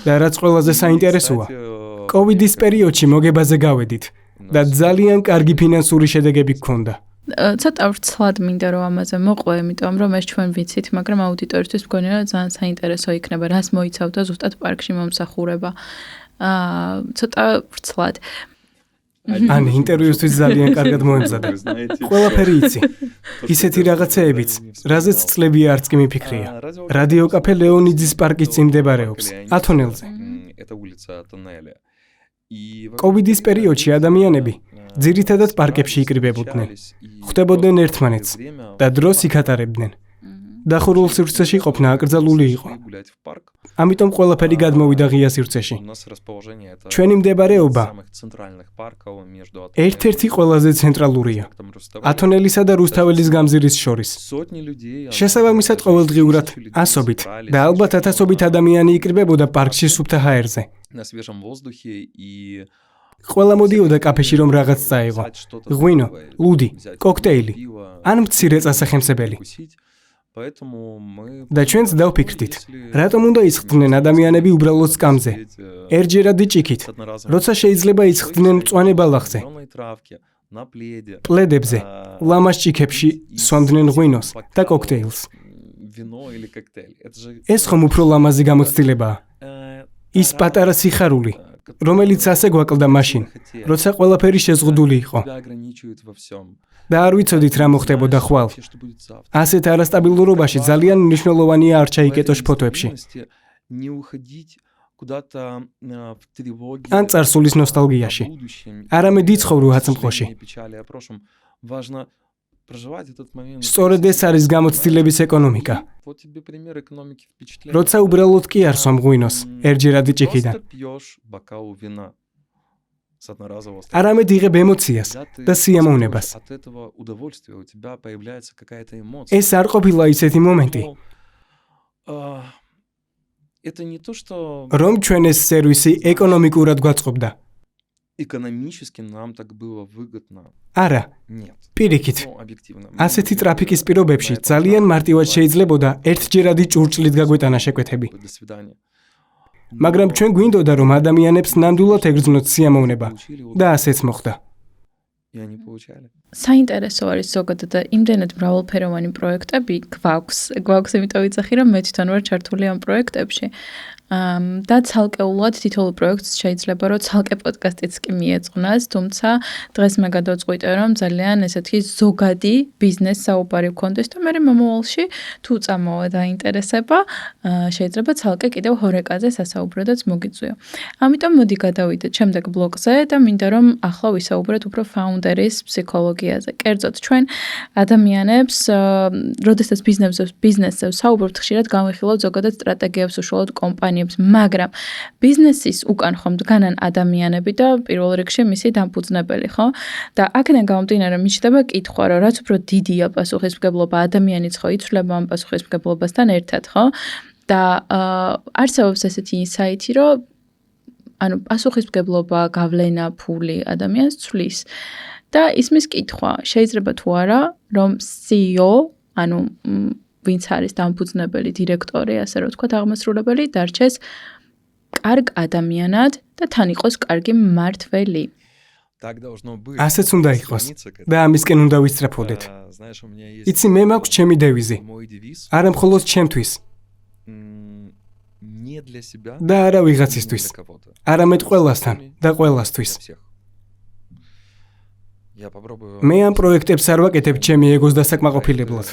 და რაც ყველაზე საინტერესოა, COVID-ის პერიოდში მოგებაზე გავედით და ძალიან კარგი ფინანსური შედეგები გქონდა.
ცოტა ვრცლად მინდა რომ ამაზე მოყვე, იმიტომ რომ ეს ჩვენ ვიცით, მაგრამ აუდიტორისთვის მგონია რომ ძალიან საინტერესო იქნება, რას მოიცავდა ზუსტად პარკში მომსახურება. ცოტა ვრცლად.
ან ინტერვიუსთვის ძალიან კარგად მოემზადა. ყველაფერი იცი. ისეთი რაღაცეებიც, რაზეც წლებია არც კი მიფიქრია. რადიო კაფე ლეონიძის პარკის წინ მდებარეობს, ათონელზე. COVID-ის პერიოდში ადამიანები ძირითადად პარკებში იკრიბებოდნენ. ხვდებოდნენ ერთმანეთს და დროს იქატარებდნენ. დახურულ სივრცეში ყოფნა აკრძალული იყო. ამიტომ ყველაფერი გადმოვიდა ღია სივრცეში. ჩვენი მდებარეობა ერთ-ერთი ყველაზე ცენტრალურია. ათონელისა და რუსთაველის გამზირის შორის. შესაბამისად ყოველდღიურად ასობით და ალბათ 1000-ობით ადამიანი იკრიბებოდა პარკში სუფთა ჰაერზე. ყველა მოდიოდა კაფეში რომ რაღაც წაეღო. ღვინო, ლუდი, კოქტეილი ან მცირე წასახემსებელი. და ჩვენც დავფიქრდით, რატომ უნდა ისხდნენ ადამიანები უბრალოდ სკამზე, ერთჯერადი ჭიქით, როცა შეიძლება ისხდნენ მწვანე ბალახზე, პლედებზე, ლამაზ ჭიქებში სვამდნენ ღვინოს და კოქტეილს. ეს ხომ უფრო ლამაზი გამოცდილებაა. ის პატარა სიხარული, რომელიც ასე გვაკლდა მაშინ, როცა ყველაფერი შეზღუდული იყო. და არ ვიცოდით რა მოხდებოდა ხვალ. ასეთ არასტაბილურობაში ძალიან მნიშვნელოვანია არ ჩაიკეტოს ფოტოებში. ან წარსულის ნოსტალგიაში. არამედ იცხოვრო აწმყოში. სწორედ ეს არის გამოცდილების ეკონომიკა. როცა უბრალოდ კი არ სვამღვინოს, ერთჯერადი ჭიქიდან. არამედ იღებ ემოციას და სიამოვნებას. ეს არ ყოფილა ისეთი მომენტი, რომ ჩვენ ეს სერვისი ეკონომიკურად გვაწყობდა. არა, პირიქით. ასეთი ტრაფიკის პირობებში ძალიან მარტივად შეიძლებოდა ერთჯერადი ჭურჭლით გაგვეტანა შეკვეთები. მაგრამ ჩვენ გვინდოდა რომ ადამიანებს ნამდვილად ეგრძნოთ სიამოვნება და ასეც მოხდა.
საინტერესო არის ზოგადად და იმდენად მრავალფეროვანი პროექტები გვაქვს, იმიტომ ვიცახი რომ მე თვითონ ვარ ჩართული ამ პროექტებში. და ცალკეულად თითოეულ პროექტს შეიძლება რომ ცალკე პოდკასტიც კი მიეწყნას, თუმცა დღეს მე გადავწყვიტე რომ ძალიან ესეთი ზოგადი ბიზნეს საუბარი ვქონდეს და მე მომავალში თუ წამოვა დაინტერესება, შეიძლება ცალკე კიდევ ჰორეკაზე სასაუბროდაც მოგიწვიო. ამიტომ მოდი გადავიდეთ შემდეგ ბლოგზე და მინდა რომ ახლა ვისაუბროთ უფრო ფაუნდერის ფსიქოლოგიაზე. კერძოდ ჩვენ ადამიანებს, როდესაც ბიზნესზე ვსაუბრობთ, ხშირად განვიხილავთ ზოგადად სტრატეგიებს, უშუალოდ კომპანიებს, მაგრამ ბიზნესის უკან ხომ დგანან ადამიანები და პირველ რიგში მისი დამფუძნებელი, ხო? და აქედან გამომდინარე მიჩნდება კითხვა, რომ რაც უფრო დიდია პასუხისმგებლობა, ადამიანიც ხო იცვლება ამ პასუხისმგებლობასთან ერთად, ხო? და არსებობს ესეთი ინსაიტი, რომ ანუ პასუხისმგებლობა, გავლენა, ფული ადამიანს ცვლის. და ისმის კითხვა, შეიძლება თუ არა, რომ CEO, ანუ ვინც არის დამფუძნებელი, დირექტორი, ასე რომ ვთქვათ, აღმასრულებელი, დარჩეს კარგ ადამიანად და თან იყოს კარგი მმართველი.
ასეც უნდა იყოს და ამისკენ უნდა ვისწრაფოდეთ. იცი, მე მაქვს ჩემი დევიზი. არა მხოლოდ ჩემთვის. და არა ვიღაცისთვის. არამედ ყველასთან და ყველასთვის. მე ამ პროექტებს არ ვაკეთებ ჩემი ეგოს დასაკმაყოფილებლად.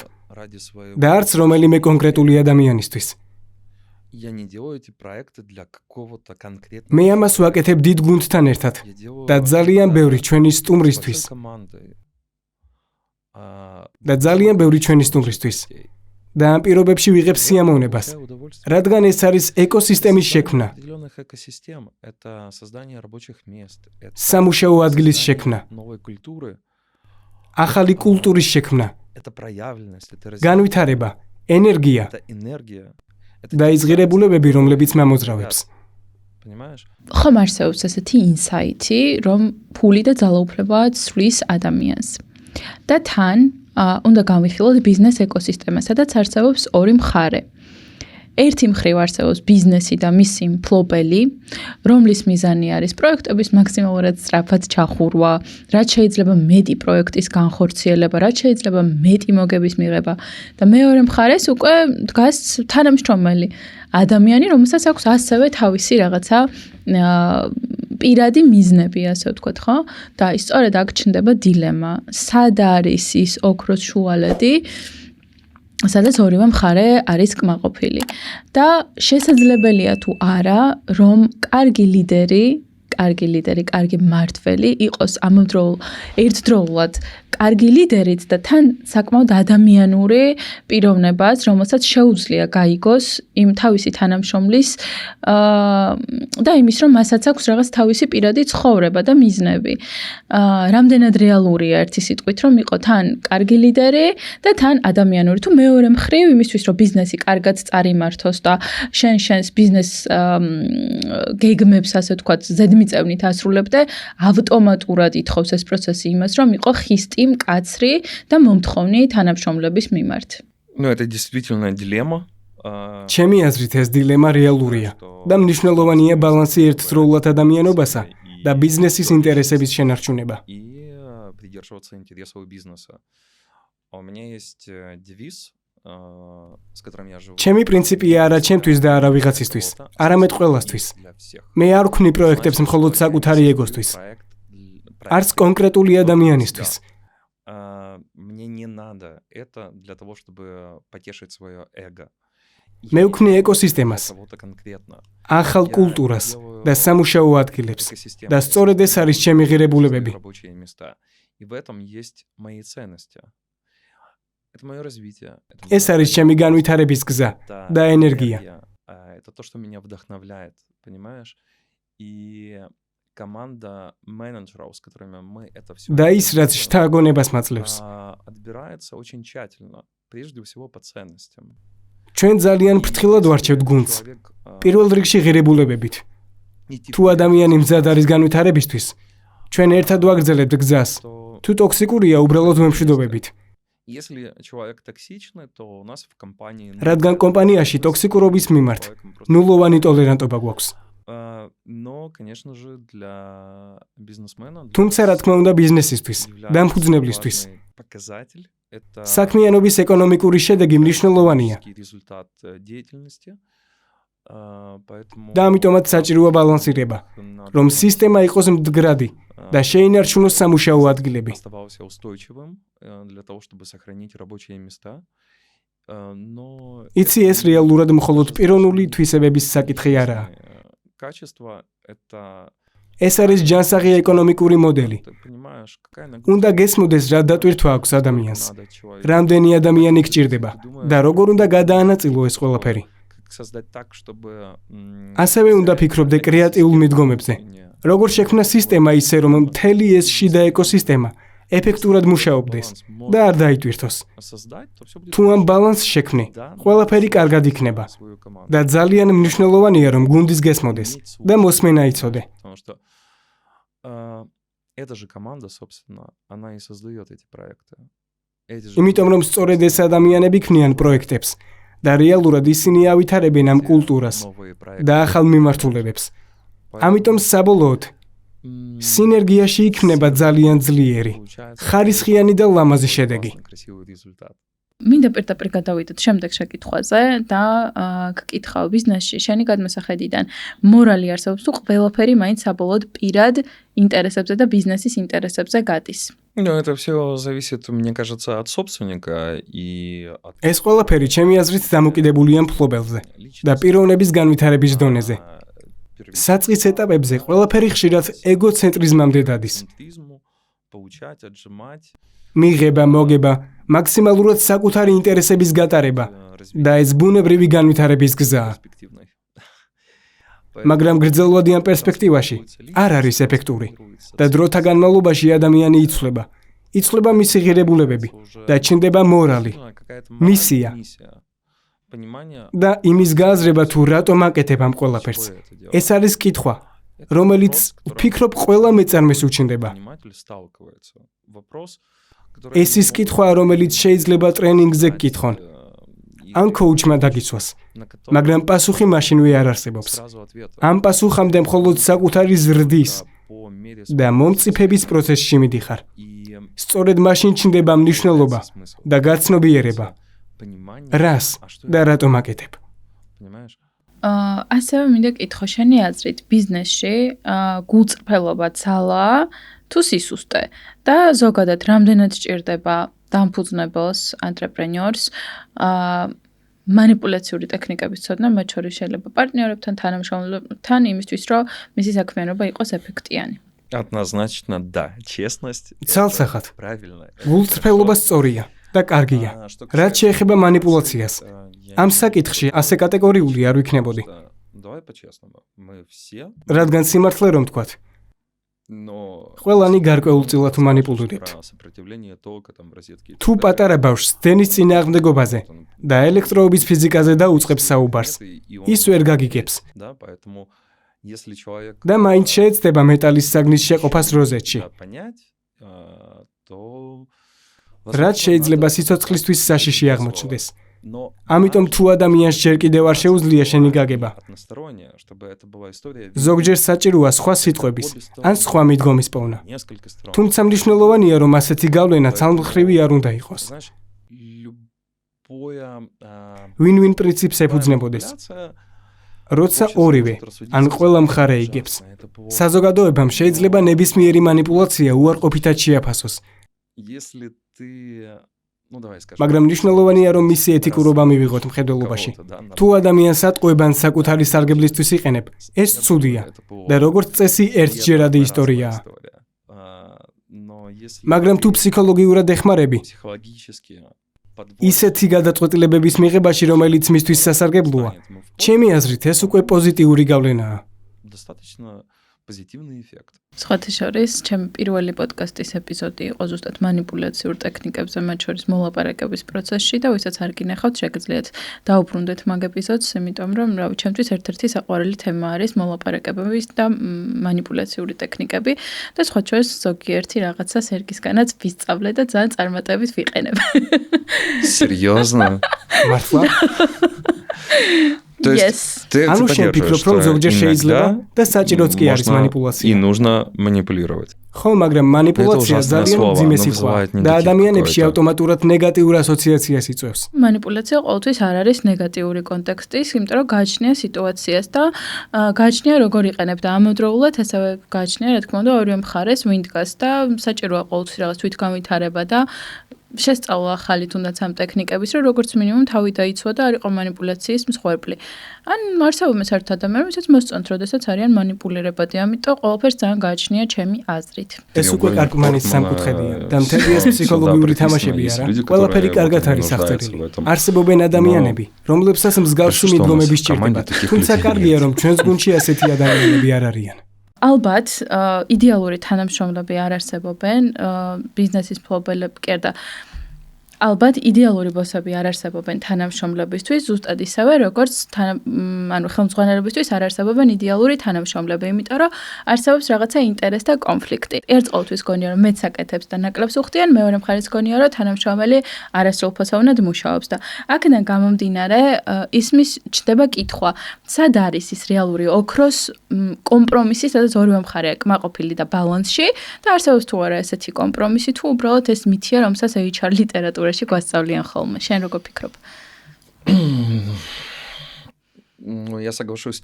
და არც რომელიმე კონკრეტული ადამიანისთვის. მე ამას ვაკეთებ დიდ გუნდთან ერთად და ძალიან ბევრი ჩვენი სტუმრისთვის. და ამ პირობებში ვიღებ სიამოვნებას, რადგან ეს არის ეკოსისტემის შექმნა. სამუშაო ადგილის შექმნა. ახალი კულტურის შექმნა. განვითარება, ენერგია და იზღირებულებები, რომლებიც მამოძრავებს.
ხომ არსებობს ესეთი ინსაიტი, რომ ფული და ძალაუფლება ცვლის ადამიანს. და თან უნდა განვიხილოთ ბიზნეს ეკოსისტემა, სადაც არსებობს ორი მხარე. ერთი მხრივ არსებობს ბიზნესი და მისი მფლობელი, რომლის მიზანი არის პროექტების მაქსიმალურად სწრაფად ჩახურვა, რაც შეიძლება მეტი პროექტის განხორციელება, რაც შეიძლება მეტი მოგების მიღება და მეორე მხარეს უკვე დგას თანამშრომელი ადამიანი, რომელსაც აქვს ასევე თავისი რაღაცა პირადი მიზნები, ასე ვთქვათ, ხო? და სწორედ აქ ჩნდება დილემა, სად არის ის ოქროს შუალედი, სადაც ორივე მხარე არის კმაყოფილი. და შესაძლებელია თუ არა, რომ კარგი ლიდერი, კარგი მმართველი იყოს ერთდროულად კარგი ლიდერით და თან საკმაოდ ადამიანური პიროვნებას, რომელსაც შეუძლია გაიგოს იმ თავისი თანამშრომლის და იმის, რომ მასაც აქვს რაღაც თავისი პირადი ცხოვრება და მიზნები. რამდენად რეალურია ერთი სიტყვით, რომ იყო თან კარგი ლიდერი და თან ადამიანური. თუ მეორე მხრივ იმისთვის, რომ ბიზნესი კარგად წარიმართოს და შენს ბიზნეს გეგმებს, ასე ვთქვათ, ზედმიწევნით ასრულებდე, ავტომატურად ითხოვს ეს პროცესი იმას, რომ იყო ხისტი, მკაცრი და მომთხოვნი თანამშრომლების მიმართ.
Ну, это действительно дилемма.
ჩემი აზრით ეს დილემა რეალურია და მნიშვნელოვანია ბალანსი ერთდროულად ადამიანობასა და ბიზნესის ინტერესების შენარჩუნება.
И придерживаться интересов бизнеса. У меня есть девиз
ჩემი პრინციპია არა ჩემთვის და არა ვიღაცისთვის, არამედ ყველასთვის. მე არ ვქმნი პროექტებს მხოლოდ საკუთარი ეგოსთვის. არც კონკრეტული ადამიანისთვის.
Мне не надо это для того, чтобы потешить свое эго.
მე ვქმნი ეკოსისტემას, ახალ კულტურას და სამუშაო ადგილებს და სწორედ ეს არის ჩემი ღირებულებები.
И в этом есть мои ценности. Это моё развитие.
ეს არის ჩემი განვითარების გზა და ენერგია.
Это то, что меня вдохновляет, понимаешь? И команда менеджеров, с которыми мы это всё
და ის რაც შთაგონებას მაძლევს.
отбирается очень тщательно, прежде всего по ценностям.
ჩვენ ძალიან ფრთხილად ვარჩევთ გუნდს. პირველ რიგში ღირებულებებით. თუ ადამიანი მზად არის განვითარებისთვის, ჩვენ ერთად ვაგრძელებთ გზას. თუ ტოქსიკურია, უბრალოდ ვემშვიდობებით.
Если человек токсичный, то у нас в компании
რადგან კომპანიაში ტოქსიკურობის მიმართ ნულოვანი ტოლერანტობა გვაქვს.
Но, конечно же, для бизнесмена,
თუმცა რა თქმა უნდა ბიზნესისთვის, დამფუძნებლისთვის,
показатель это
საქმიანობის ეკონომიკური შედეგი მნიშვნელოვანია.
результат деятельности. Поэтому
და ამიტომაც საჭიროა ბალანსირება, რომ სისტემა იყოს მდგრადი და შეინარჩუნოს სამუშაო ადგილები.
оставался устойчивым для того, чтобы сохранить рабочие места. Но
იცი ეს რეალურად მხოლოდ პიროვნული თვისებების საკითხი არაა.
качество это
ეს არის ჯანსაღი ეკონომიკური მოდელი.
ты понимаешь, какая
უნდა გესმოდეს რა დატვირთვა აქვს ადამიანს. რამდენი ადამიანი გჭირდება და როგორ უნდა გადაანაწილო ეს ყველაფერი.
создать так, чтобы
ასევე უნდა ფიქრობდე კრეატიულ მიდგომებზე. როგორ შექმნა სისტემა ისე, რომ მთელი ეს შიდა ეკოსისტემა ეფექტურად მუშაობდეს და არ დაიტვირთოს.
создать, то всё будет
თუ ამ ბალანსს შექმნი, ყველაფერი კარგად იქნება და ძალიან მნიშვნელოვანია, რომ გუნდის გესმოდეს და მოსმენა იცოდე.
потому что эта же команда, собственно, она и создаёт эти проекты. Эти же
იმიტომ რომ სწორედ ეს ადამიანები ქმნიან პროექტებს და რეალურად ისინი ავითარებენ ამ კულტურას
новые проекты.
და ახალ მიმართულებებს. ამიტომ საბოლოოდ სინერგიაში იქნება ძალიან ძლიერი, ხარისხიანი და ლამაზი შედეგი.
Красивый результат.
მინდა პირდაპირ გადავიდოთ შემდეგ შეკითხვაზე და გკითხავ ბიზნესში შენი გადმოსახედიდან მორალი არსებობს თუ ყველაფერი მაინც საბოლოოდ პირად ინტერესებზე და ბიზნესის ინტერესებზე გადის.
Ну, это всё зависит, мне кажется, от собственника и от
ეს ყველაფერი ჩემი აზრით დამოკიდებულია მფლობელზე და პიროვნების განვითარების დონეზე. საწყის ეტაპებზე ყველაფერი ხშირად ეგოცენტრიზმამდე დადის.
центризму, получать, отжимать,
მიღება, მოგება, მაქსიმალურად საკუთარი ინტერესების გატარება და ეს ბუნებრივი განვითარების გზაა.
перспективной.
მაგრამ გრძელვადიან პერსპექტივაში არ არის ეფექტური და დროთა განმავლობაში ადამიანი იცვლება. იცვლება მისი ღირებულებები და ჩნდება მორალი, მისია
Понимание,
და იმის გააზრება თუ რატომ აკეთებ ამ ყველაფერს. ეს არის კითხვა, რომელიც ვფიქრობ ყველა მეწარმეს უჩნდება.
предприниматель сталкивается. Вопрос, который
ეს ის კითხვა, რომელიც შეიძლება ტრენინგზე გკითხონ, ან კოუჩმა დაგიცვას, მაგრამ პასუხი მაშინვე არ არსებობს.
сразу ответ
ამ პასუხამდე მხოლოდ საკუთარი ზრდის
по мере
და მომწიფების პროცესში მიდიხარ.
и
სწორედ მაშინ ჩნდება მნიშვნელობა და გაცნობიერება,
понимание,
რას და რატომ აკეთებ.
понимаешь?
ასევე მინდა კითხო შენი აზრით ბიზნესში გულწრფელობა ძალაა თუ სისუსტე და ზოგადად რამდენად სჭირდება დამფუძნებელს ანტრეპრენიორს манипуляციური ტექნიკების ცოდნა, მათ შორის შეიძლება პარტნიორებთან, თანამშრომლებთან იმისთვის, რომ მისი საქმიანობა იყოს ეფექტიანი.
Однозначно да, честность.
ცალსახად,
Правильно.
გულწრფელობა სწორია და კარგია. რაც შეეხება манипуляციას, ამ საკითხში ასე კატეგორიული არ ვიქნებოდი.
Давай по-честному. Мы все,
რადგან სიმართლე რომ ვთქვათ,
но
ყველანი გარკვეულწილად ვმანიპულირებთ.
про сопротивление тока там в розетке.
თუ პატარა ბავშვს დენის წინააღმდეგობაზე და ელექტროობის ფიზიკაზე დაუწყებს საუბარს, ის ვერ გაგიგებს
Да, поэтому если человек
და მაინც შეეცდება მეტალის საგნის შეყოფას როზეტში.
понять, то
რაც შეიძლება სიცოცხლისთვის საშიში აღმოჩნდეს.
но
ამიტომ თუ ადამიანს ჯერ კიდევ არ შეუძლია შენი გაგება,
односторонняя, чтобы это была история
ზოგჯერ საჭიროა სხვა სიტყვების ან სხვა მიდგომის პოვნა.
несколько сторон.
თუმცა მნიშვნელოვანია, რომ ასეთი გავლენა ცალმხრივი არ უნდა იყოს.
Знаешь,
win-win პრინციპს ეფუძნებოდეს. როცა ორივე, ან ყველა მხარე იგებს, საზოგადოებამ შეიძლება ნებისმიერი манипуляცია უარყოფითად შეაფასოს. მაგრამ მნიშვნელოვანია, რომ მისი ეთიკურობა მივიღოთ მხედველობაში. თუ ადამიანს ატყუებან საკუთარი სარგებლისთვის იყენებ, ეს ცუდია და როგორც წესი ერთჯერადი ისტორიაა. მაგრამ თუ ფსიქოლოგიურად ეხმარები, ისეთი გადაწყვეტილებების მიღებაში, რომელიც მისთვის სასარგებლოა, ჩემი აზრით, ეს უკვე პოზიტიური გავლენაა.
სხვათა შორის, ჩემი პირველი პოდკასტის ეპიზოდი იყო ზუსტად манипуляციურ ტექნიკებზე, მათ შორის მოლაპარაკების პროცესში და ვისაც არ გინახავთ, შეგიძლიათ დაუბრუნდეთ მაგ ეპიზოდს, იმიტომ რომ ჩემთვის ერთ-ერთი საყვარელი თემა არის მოლაპარაკებების და манипуляციური ტექნიკები და სხვათა შორის ზოგიერთი რაღაცა სერგისგანაც ვისწავლე და ძალიან წარმატებით ვიყენებ.
Серьезно?
მართლა?
Yes.
ანუ შენ ფიქრობ, რომ ზოგჯერ შეიძლება და საჭიროც კი არის манипуляция.
И нужно манипулировать.
ხო, მაგრამ манипуляция ძალიან ძიმე სიტყვაა და ადამიანებში ავტომატურად ნეგატიურ ასოციაციას იწვევს.
манипуляция ყოველთვის არ არის ნეგატიური კონტექსტის, იმიტომ რომ გააჩნია სიტუაციას და გააჩნია როგორ იყენებ და ამავდროულად ასევე გააჩნია, რა თქმა უნდა, ორივე მხარეს ვინ დგას და საჭიროა ყოველთვის რაღაც თვითგამვითარება და შესწავლა ახალი თუნდაც ამ ტექნიკების, რომ როგორც მინიმუმ თავი დაიცვა და არ იყო манипуляციის მსხვერპლი. ან არსებობენ საერთოდ ადამიანები, ვისაც მოსწონთ, როდესაც არიან манипуლირებადი, ამიტომ ყველაფერს ძალიან გააჩნია ჩემი აზრით.
ეს უკვე კარკმანის სამკუთხედია და მთელი ეს ფსიქოლოგიური თამაშები არა. ყველაფერი კარგად არის აღწერილი. არსებობენ ადამიანები, რომლებსაც მსგავსი მიდგომები სჭირდებათ. თუმცა კარგია, რომ ჩვენს გუნდში ასეთი ადამიანები არ არიან.
ალბათ, იდეალური თანამშრომლები არ არსებობენ, ბიზნესის მფლობელები კი არა და ალბათ იდეალური ბოსები არ არსებობენ თანამშრომლებისთვის, ზუსტად ისევე, როგორც ანუ ხელმძღვანელებისთვის არ არსებობენ იდეალური თანამშრომლები, იმიტომ რომ არსებობს რაღაცა ინტერესი და კონფლიქტი. ერთ ყოველთვის გონია, რომ მეც აკეთებს და ნაკლებს უხდიან, მეორე მხარეს გონია, რომ თანამშრომელი არასრულფასოვნად მუშაობს და აქედან გამომდინარე, ისმის ჩდება კითხვა, სად არის ის რეალური ოქროს კომპრომისი, სადაც ორივე მხარე კმაყოფილი და ბალანსში და არსებობს თუ არა ესეთი კომპრომისი, თუ უბრალოდ ეს მითია, რომელსაც HR ლიტერატურაში გვასწავლიან ხოლმე. შენ როგორ ფიქრობ?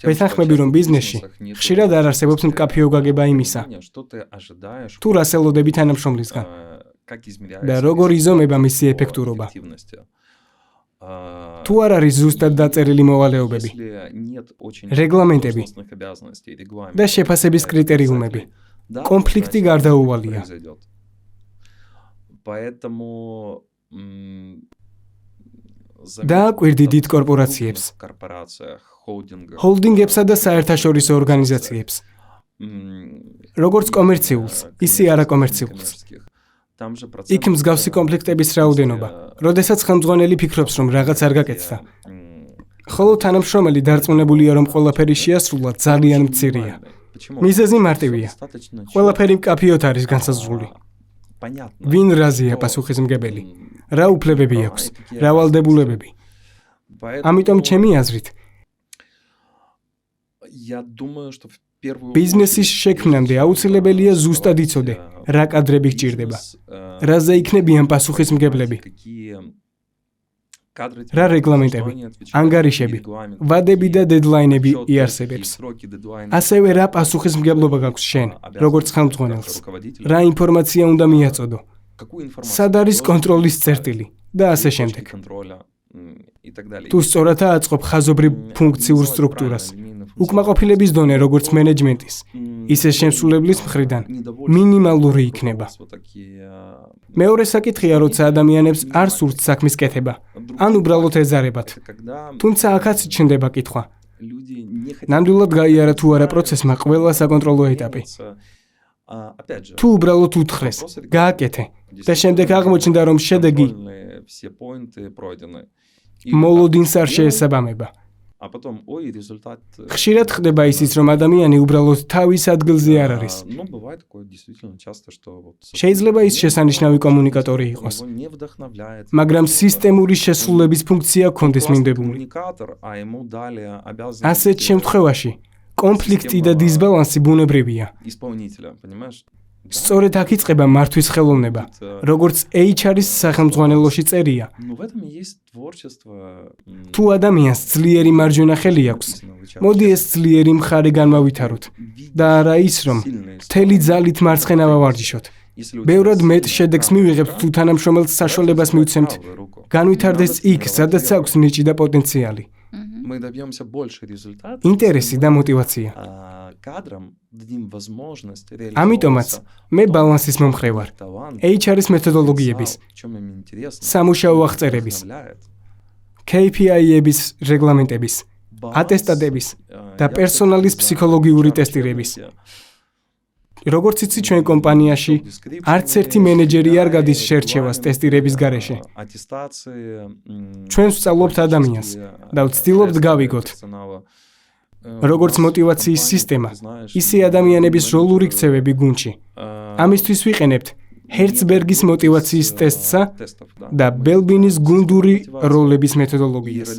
ვეთანხმები, რომ ბიზნესში ხშირად არ არსებობს მკაფიო გაგება იმისა, თუ რას ელოდები თანამშრომლისგან და როგორ იზომება მისი ეფექტურობა. თუ არ არის ზუსტად დაწერილი მოვალეობები, რეგლამენტები და შეფასების კრიტერიუმები, კონფლიქტი გარდაუვალია. დააკვირდი დიდ კორპორაციებს, ჰოლდინგებსა და საერთაშორისო ორგანიზაციებს, როგორც კომერციულს, ისე არაკომერციულს. იქ მსგავსი კონფლიქტების რაოდენობა, როდესაც ხელმძღვანელი ფიქრობს, რომ რაღაც არ გაკეთდა. ხოლო თანამშრომელი დარწმუნებულია, რომ ყველაფერი შეასრულა, ძალიან მცირეა. მიზეზი მარტივია. ყველაფერი მკაფიოდ არის განსაზღვრული. ვინ რაზეა პასუხისმგებელი? რა უფლებები აქვს? რა ვალდებულებები? ამიტომ ჩემი აზრით, ბიზნესის შექმნამდე აუცილებელია ზუსტად იცოდე, რა კადრები გჭირდება, რაზე იქნებიან პასუხისმგებლები, რა რეგლამენტები, ანგარიშები, ვადები და დედლაინები იარსებებს. ასევე რა პასუხისმგებლობა გაქვს შენ, როგორც ხელმძღვანელს, რა ინფორმაცია უნდა მიაწოდო, სად არის კონტროლის წერტილი და ასე შემდეგ. თუ სწორად აწყობ ხაზობრივ ფუნქციურ სტრუქტურას, უკმაყოფილების დონე როგორც მენეჯმენტის, ისე შემსრულებლის მხრიდან მინიმალური იქნება. მეორე საკითხია, როცა ადამიანებს არ სურთ საქმის კეთება, ან უბრალოდ ეზარებათ. თუმცა აქაც ჩნდება კითხვა. ნამდვილად გაიარა თუ არა პროცესმა ყველა საკონტროლო ეტაპი. თუ უბრალოდ უთხრეს, გააკეთე და შემდეგ აღმოჩნდა, რომ შედეგი მოლოდინს არ შეესაბამება. ხშირად ხდება ისიც, რომ ადამიანი უბრალოდ თავის ადგილზე არ არის. შეიძლება ის შესანიშნავი კომუნიკატორი იყოს, მაგრამ სისტემური შესრულების ფუნქცია ჰქონდეს მინდებული. ასეთ შემთხვევაში კონფლიქტი და დისბალანსი ბუნებრივია. სწორედ აქ იწყება მართვის ხელოვნება, როგორც HR-ის სახელმძღვანელოში წერია. თუ ადამიანს ძლიერი მარჯვენა ხელი აქვს, მოდი ეს ძლიერი მხარე განმავითაროთ და არა ის, რომ მთელი ძალით მარცხენა ვავარჯიშოთ. ბევრად მეტ შედეგს მივიღებთ, თუ თანამშრომელს საშუალებას მივცემთ განვითარდეს იქ, სადაც აქვს ნიჭი და პოტენციალი. ინტერესი და мотивация. ამიტომაც მე ბალანსის მომხრე ვარ. HR-ის მეთოდოლოგიების, სამუშაო აღწერების, KPI-ების რეგლამენტების, ატესტატების და პერსონალის ფსიქოლოგიური ტესტირების. როგორც იცი ჩვენ კომპანიაში არც ერთი მენეჯერი არ გადის შერჩევას ტესტირების გარეშე. ჩვენ ვსწავლობთ ადამიანს და ვცდილობთ გავიგოთ როგორც мотиваციის სისტემა, ისე ადამიანების როლური ქცევები გუნდში. ამისთვის ვიყენებთ ჰერცბერგის мотиваციის ტესტსა და ბელბინის გუნდური როლების მეთოდოლოგიას.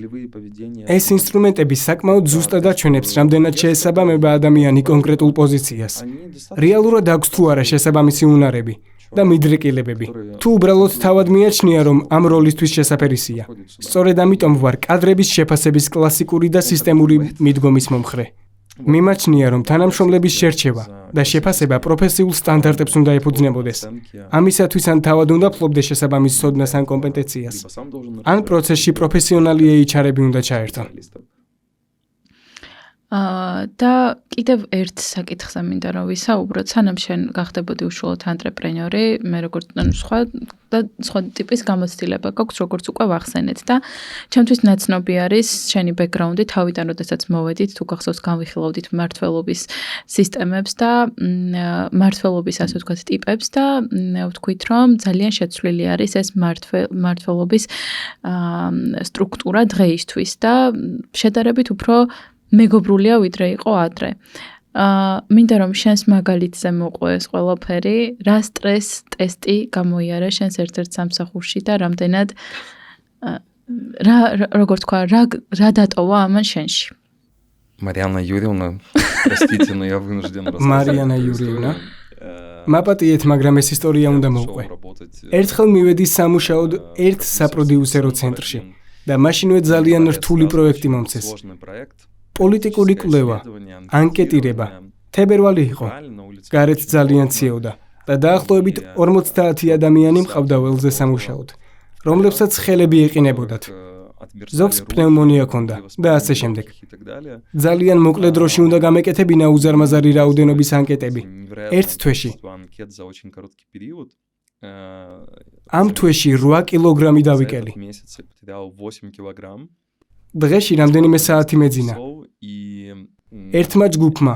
ეს ინსტრუმენტები საკმაოდ ზუსტად აჩვენებს, რამდენად შეესაბამება ადამიანი კონკრეტულ პოზიციას. რეალურად აქვს თუ არა შესაბამისი უნარები და მიდრეკილებები. თუ უბრალოდ თავად მიაჩნია, რომ ამ როლისთვის შესაფერისია. სწორედ ამიტომ ვარ კადრების შეფასების კლასიკური და სისტემური მიდგომის მომხრე. მიმაჩნია, რომ თანამშრომლების შერჩევა და შეფასება პროფესიულ სტანდარტებს უნდა ეფუძნებოდეს. ამისათვის ან თავად უნდა ფლობდეს შესაბამის ცოდნას ან კომპეტენციას, ან პროცესში პროფესიონალი HR-ები უნდა ჩაერთონ.
და კიდევ ერთ საკითხზე მინდა რომ ვისაუბროთ, სანამ შენ გახდებოდი უშუალოდ ანტრეპრენორი, მე როგორც სხვა ტიპის გამოცდილება გაქვს, როგორც უკვე ვახსენეთ და ჩემთვის ნაცნობი არის შენი ბექგრაუნდი თავიდან, როდესაც მოვედით, თუ გახსოვს, განვიხილავდით მმართველობის სისტემებს და მმართველობის, ასე ვთქვათ, ტიპებს და ვთქვით, რომ ძალიან შეცვლილი არის ეს მმართველობის სტრუქტურა დღეისთვის და შედარებით უფრო მეგობრულია ვიდრე იყო ადრე. მინდა რომ შენს მაგალითზე მოყვეს ყველაფერი, რა სტრეს ტესტი გამოიარა შენს ერთ-ერთ სამსახურში და რამდენად როგორ თქვა, რა დატოვა ამან შენში?
Марьяна Юрьевна, простите, но я вынужден рассказать.
Марьяна Юрьевна. მაპატიეთ, მაგრამ ეს ისტორია უნდა მოვყვე. ერთხელ მივედი სამუშაოდ ერთ საპროდიუსერო ცენტრში და მაშინვე ძალიან რთული პროექტი მომცეს. პოლიტიკური კვლევა, ანკეტირება, თებერვალი იყო, გარეთ ძალიან ციოდა და დაახლოებით 50 ადამიანი მყავდა ველზე სამუშაოდ, რომლებსაც ხელები ეყინებოდათ. ზოგს პნევმონია ჰქონდა და ასე შემდეგ. ძალიან მოკლე დროში უნდა გამეკეთებინა უზარმაზარი რაოდენობის ანკეტები. ერთ თვეში. ამ თვეში 8 კილოგრამი დავიკელი. დღეში რამდენიმე საათი მეძინა. ერთმა ჯგუფმა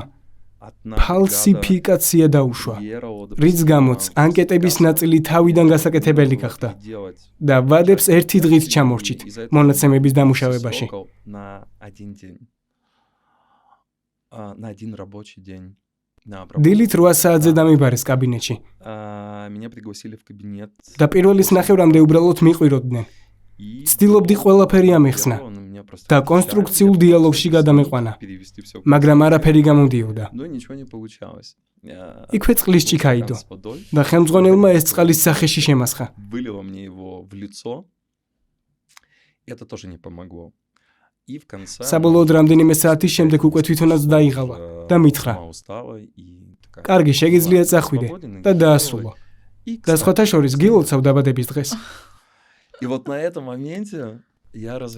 ფალსიფიკაცია დაუშვა, რის გამოც ანკეტების ნაწილი თავიდან გასაკეთებელი გახდა და ვადებს ერთი დღით ჩამორჩით მონაცემების დამუშავებაში. დილით 8 საათზე დამიბარეს კაბინეტში და პირველის ნახევრამდე უბრალოდ მიყვიროდნენ. ცდილობდი ყველაფერი ამეხსნა და კონსტრუქციულ დიალოგში გადამეყვანა, მაგრამ არაფერი გამოდიოდა. იქვე წყლის ჭიქაიდო და ხელმძღვანელმა ეს წყალის სახეში შემასხა. საბოლოოდ რამდენიმე საათის შემდეგ უკვე თვითონაც დაიღალა და მითხრა: კარგი, შეგიძლია წახვიდე და დაასრულო. და სხვათა შორის გილოცავ დაბადების დღეს.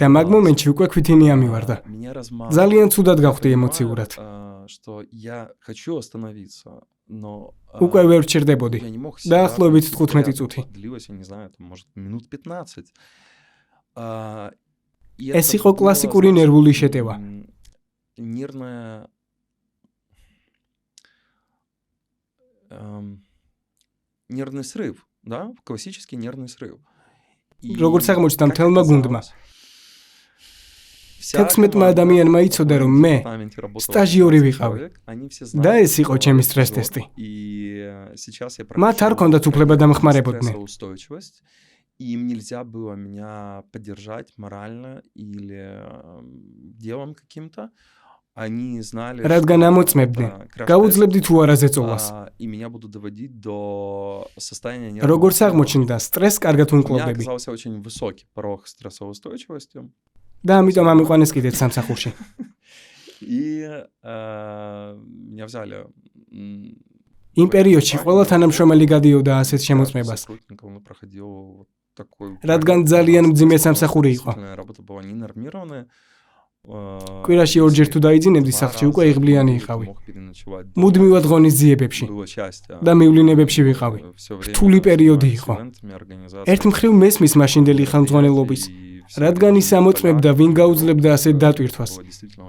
და მაგ მომენტში უკვე ქვითინი ამივარდა. ძალიან ცუდად გავხდი ემოციურად. უკვე ვერ ვჩერდებოდი. დაახლოებით 15 წუთი. ეს იყო კლასიკური ნერვული შეტევა.
Нервный срыв, да? Классический нервный срыв.
როგორც აღმოჩნდა მთელმა გუნდმა. 16 ადამიანმა იცოდა, რომ მე სტაჟიორი ვიყავი. და ეს იყო ჩემი სტრეს ტესტი. მათ არ ჰქონდათ უფლება დამხმარებოდნენ.
Им нельзя было меня поддержать морально или делом каким-то.
რადგან ამოწმებდნენ, გაუძლებდით თუ არა ზეწოლას. როგორც აღმოჩნდა, სტრესს კარგად უნკლავდები. და ამიტომ ამიყვანეს კიდეც სამსახურში. იმ პერიოდში ყველა თანამშრომელი გადიოდა ასეთ შემოწმებას. რადგან ძალიან მძიმე სამსახური იყო. კვირაში ორჯერ თუ დაიძინებდი სახლში უკვე იღბლიანი იყავი. მუდმივად ღონისძიებებში და მივლინებებში ვიყავი. რთული პერიოდი იყო. ერთ მხრივ მესმის მაშინდელი ხელმძღვანელობის, რადგან ის ამოწმებდა ვინ გაუძლებდა ასეთ დატვირთვას.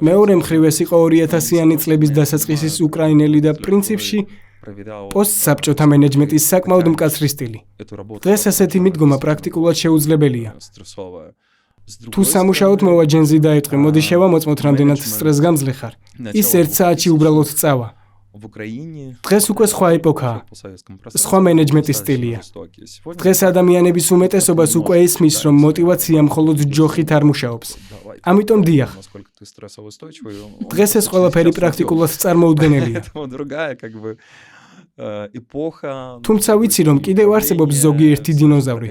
მეორე მხრივ ეს იყო 2000-იანი წლების დასაწყისის უკრაინელი და პრინციპში პოსტსაბჭოთა მენეჯმენტის საკმაოდ მკაცრი სტილი. დღეს ასეთი მიდგომა პრაქტიკულად შეუძლებელია. თუ სამუშაოდ მოვაჯენზი დაიწყე, მოდი შევამოწმოთ რამდენად სტრესს გამძლე ხარ. ის 1 საათში უბრალოდ წავა. დღეს უკვე სხვა ეპოქაა. სხვა მენეჯმენტის სტილია. დღეს ადამიანების უმეტესობას უკვე ისმის, რომ мотиваცია მხოლოდ ჯოხით არ მუშაობს. ამიტომ დიახ. დღეს ეს ყველაფერი პრაქტიკულად წარმოუდგენელია. თუმცა ვიცი, რომ კიდევ არსებობს ზოგიერთი დინოზავრი,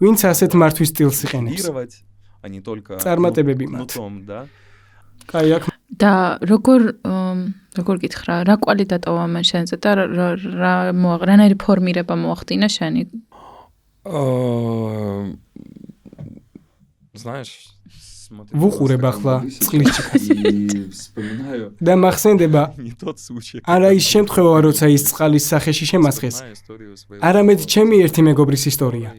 ვინც ასეთ მართვის სტილს იყენებს. წარმატებები მათ. კაი, აქ
და როგორ გითხრა, რა კვალი დატოვა მან შენზე და რანაირი ფორმირება მოახდინა შენი?
ვუყურებ ახლა წყლის ჭიქას. და მახსენდება არა ის შემთხვევა, როცა ის წყალის სახეში შემასხეს, არამედ ჩემი ერთი მეგობრის ისტორია,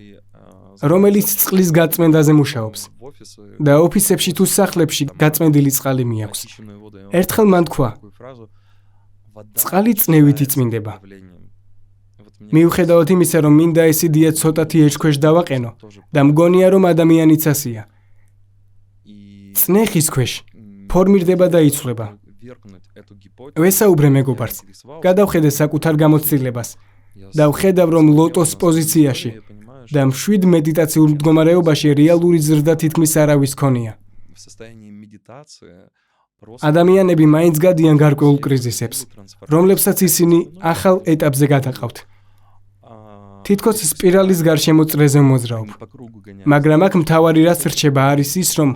რომელიც წყლის გაწმენდაზე მუშაობს და ოფისებში თუ სახლებში გაწმენდილი წყალი მიაქვს. ერთხელ მან თქვა, წყალი წნევით იწმინდება. მიუხედავად იმისა, რომ მინდა ეს იდეა ცოტათი ეჭქვეშ დავაყენო და მგონია, რომ ადამიანიც ასეა. წნეხის ქვეშ ფორმირდება და იცვლება. ვესაუბრე მეგობარს, გადავხედე საკუთარ გამოცდილებას და ვხედავ, რომ ლოტოს პოზიციაში და მშვიდ მედიტაციურ მდგომარეობაში რეალური ზრდა თითქმის არავის ქონია. ადამიანები მაინც გადიან გარკვეულ კრიზისებს, რომლებსაც ისინი ახალ ეტაპზე გადაყავთ. თითქოს სპირალის გარშემო წრეზე მოძრაობ. მაგრამ აქ მთავარი რაც რჩება არის ის, რომ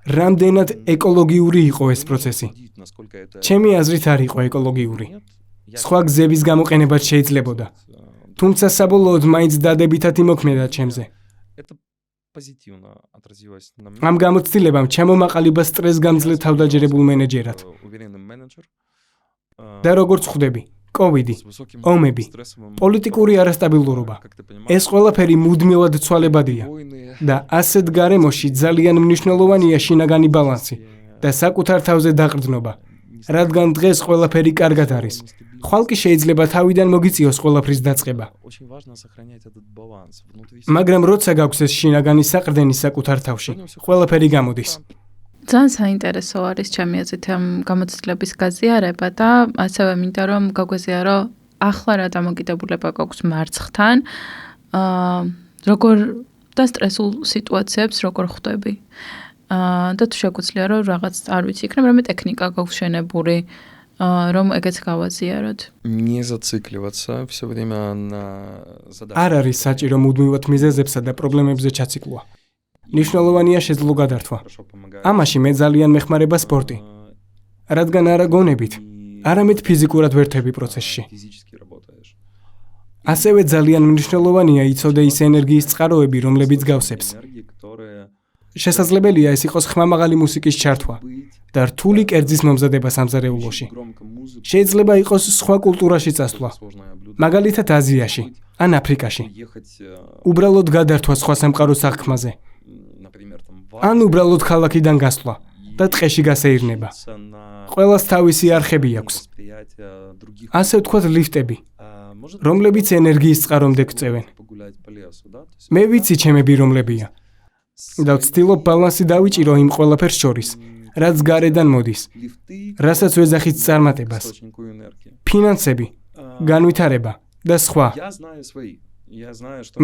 რამდენად ეკოლოგიური იყო ეს პროცესი. ჩემი აზრით არ იყო ეკოლოგიური. სხვა გზების გამოყენებაც შეიძლებოდა. თუმცა საბოლოოდ მაინც დადებითად იმოქმედა ჩემზე. ამ გამოცდილებამ ჩემომაყალიბა სტრესს გამძლე თავდაჯერებულ მენეჯერად. და როგორც ხვდები, კოვიდი, ომები, პოლიტიკური არასტაბილურობა. ეს ყველაფერი მუდმივად ცვალებადია და ასეთ გარემოში ძალიან მნიშვნელოვანია შინაგანი ბალანსი და საკუთარ თავზე დაყრდნობა, რადგან დღეს ყველაფერი კარგად არის. ხვალ კი შეიძლება თავიდან მოგიწიოს ყველაფრის დაწყება. მაგრამ როცა გაქვს ეს შინაგანი საყრდენი საკუთარ თავში, ყველაფერი გამოდის.
ძალიან საინტერესო არის ჩემი აზრით ამ გამოცდილების გაზიარება და ასევე მინდა რომ გაგვეზიარო ახლა რა დამოკიდებულება გაქვს მარცხთან, როგორ და სტრესულ სიტუაციებს როგორ ხვდები. და თუ შეგვიძლია რომ რაღაც არ ვიცი, იქნება რამე ტექნიკა გაქვს შენებული, რომ ეგეც გავაზიაროთ.
Не зацикливаться всё время на задачах.
არ არის საჭირო მუდმივად მიზეზებსა და პრობლემებზე ჩაციკლვა. ნიშნულოვანია შეძლო გადართვა. ამაში მე ძალიან მეხმარება სპორტი. რადგან არა გონებით, არამედ ფიზიკურად ვერთები პროცესში. ასევე ძალიან მნიშვნელოვანია იცოდე ის ენერგიის წყაროები, რომლებიც გავსებს. შესაძლებელია ეს იყოს ხმამაღალი მუსიკის ჩართვა და რთული კერძის მომზადება სამზარეულოში. შეიძლება იყოს სხვა კულტურაში წასვლა, მაგალითად აზიაში ან აფრიკაში. უბრალოდ გადართვა სხვა სამყაროს აღქმაზე. ან უბრალოდ ქალაქიდან გასვლა და ტყეში გასეირნება. ყველას თავისი არხები აქვს. ასე ვთქვათ ლიფტები, რომლებიც ენერგიის წყარომდე გწევენ. მე ვიცი ჩემები რომლებია. და ვცდილობ ბალანსი დავიჭირო იმ ყველაფერს შორის, რაც გარედან მოდის, რასაც ვეძახით წარმატებას, ფინანსები, განვითარება და სხვა.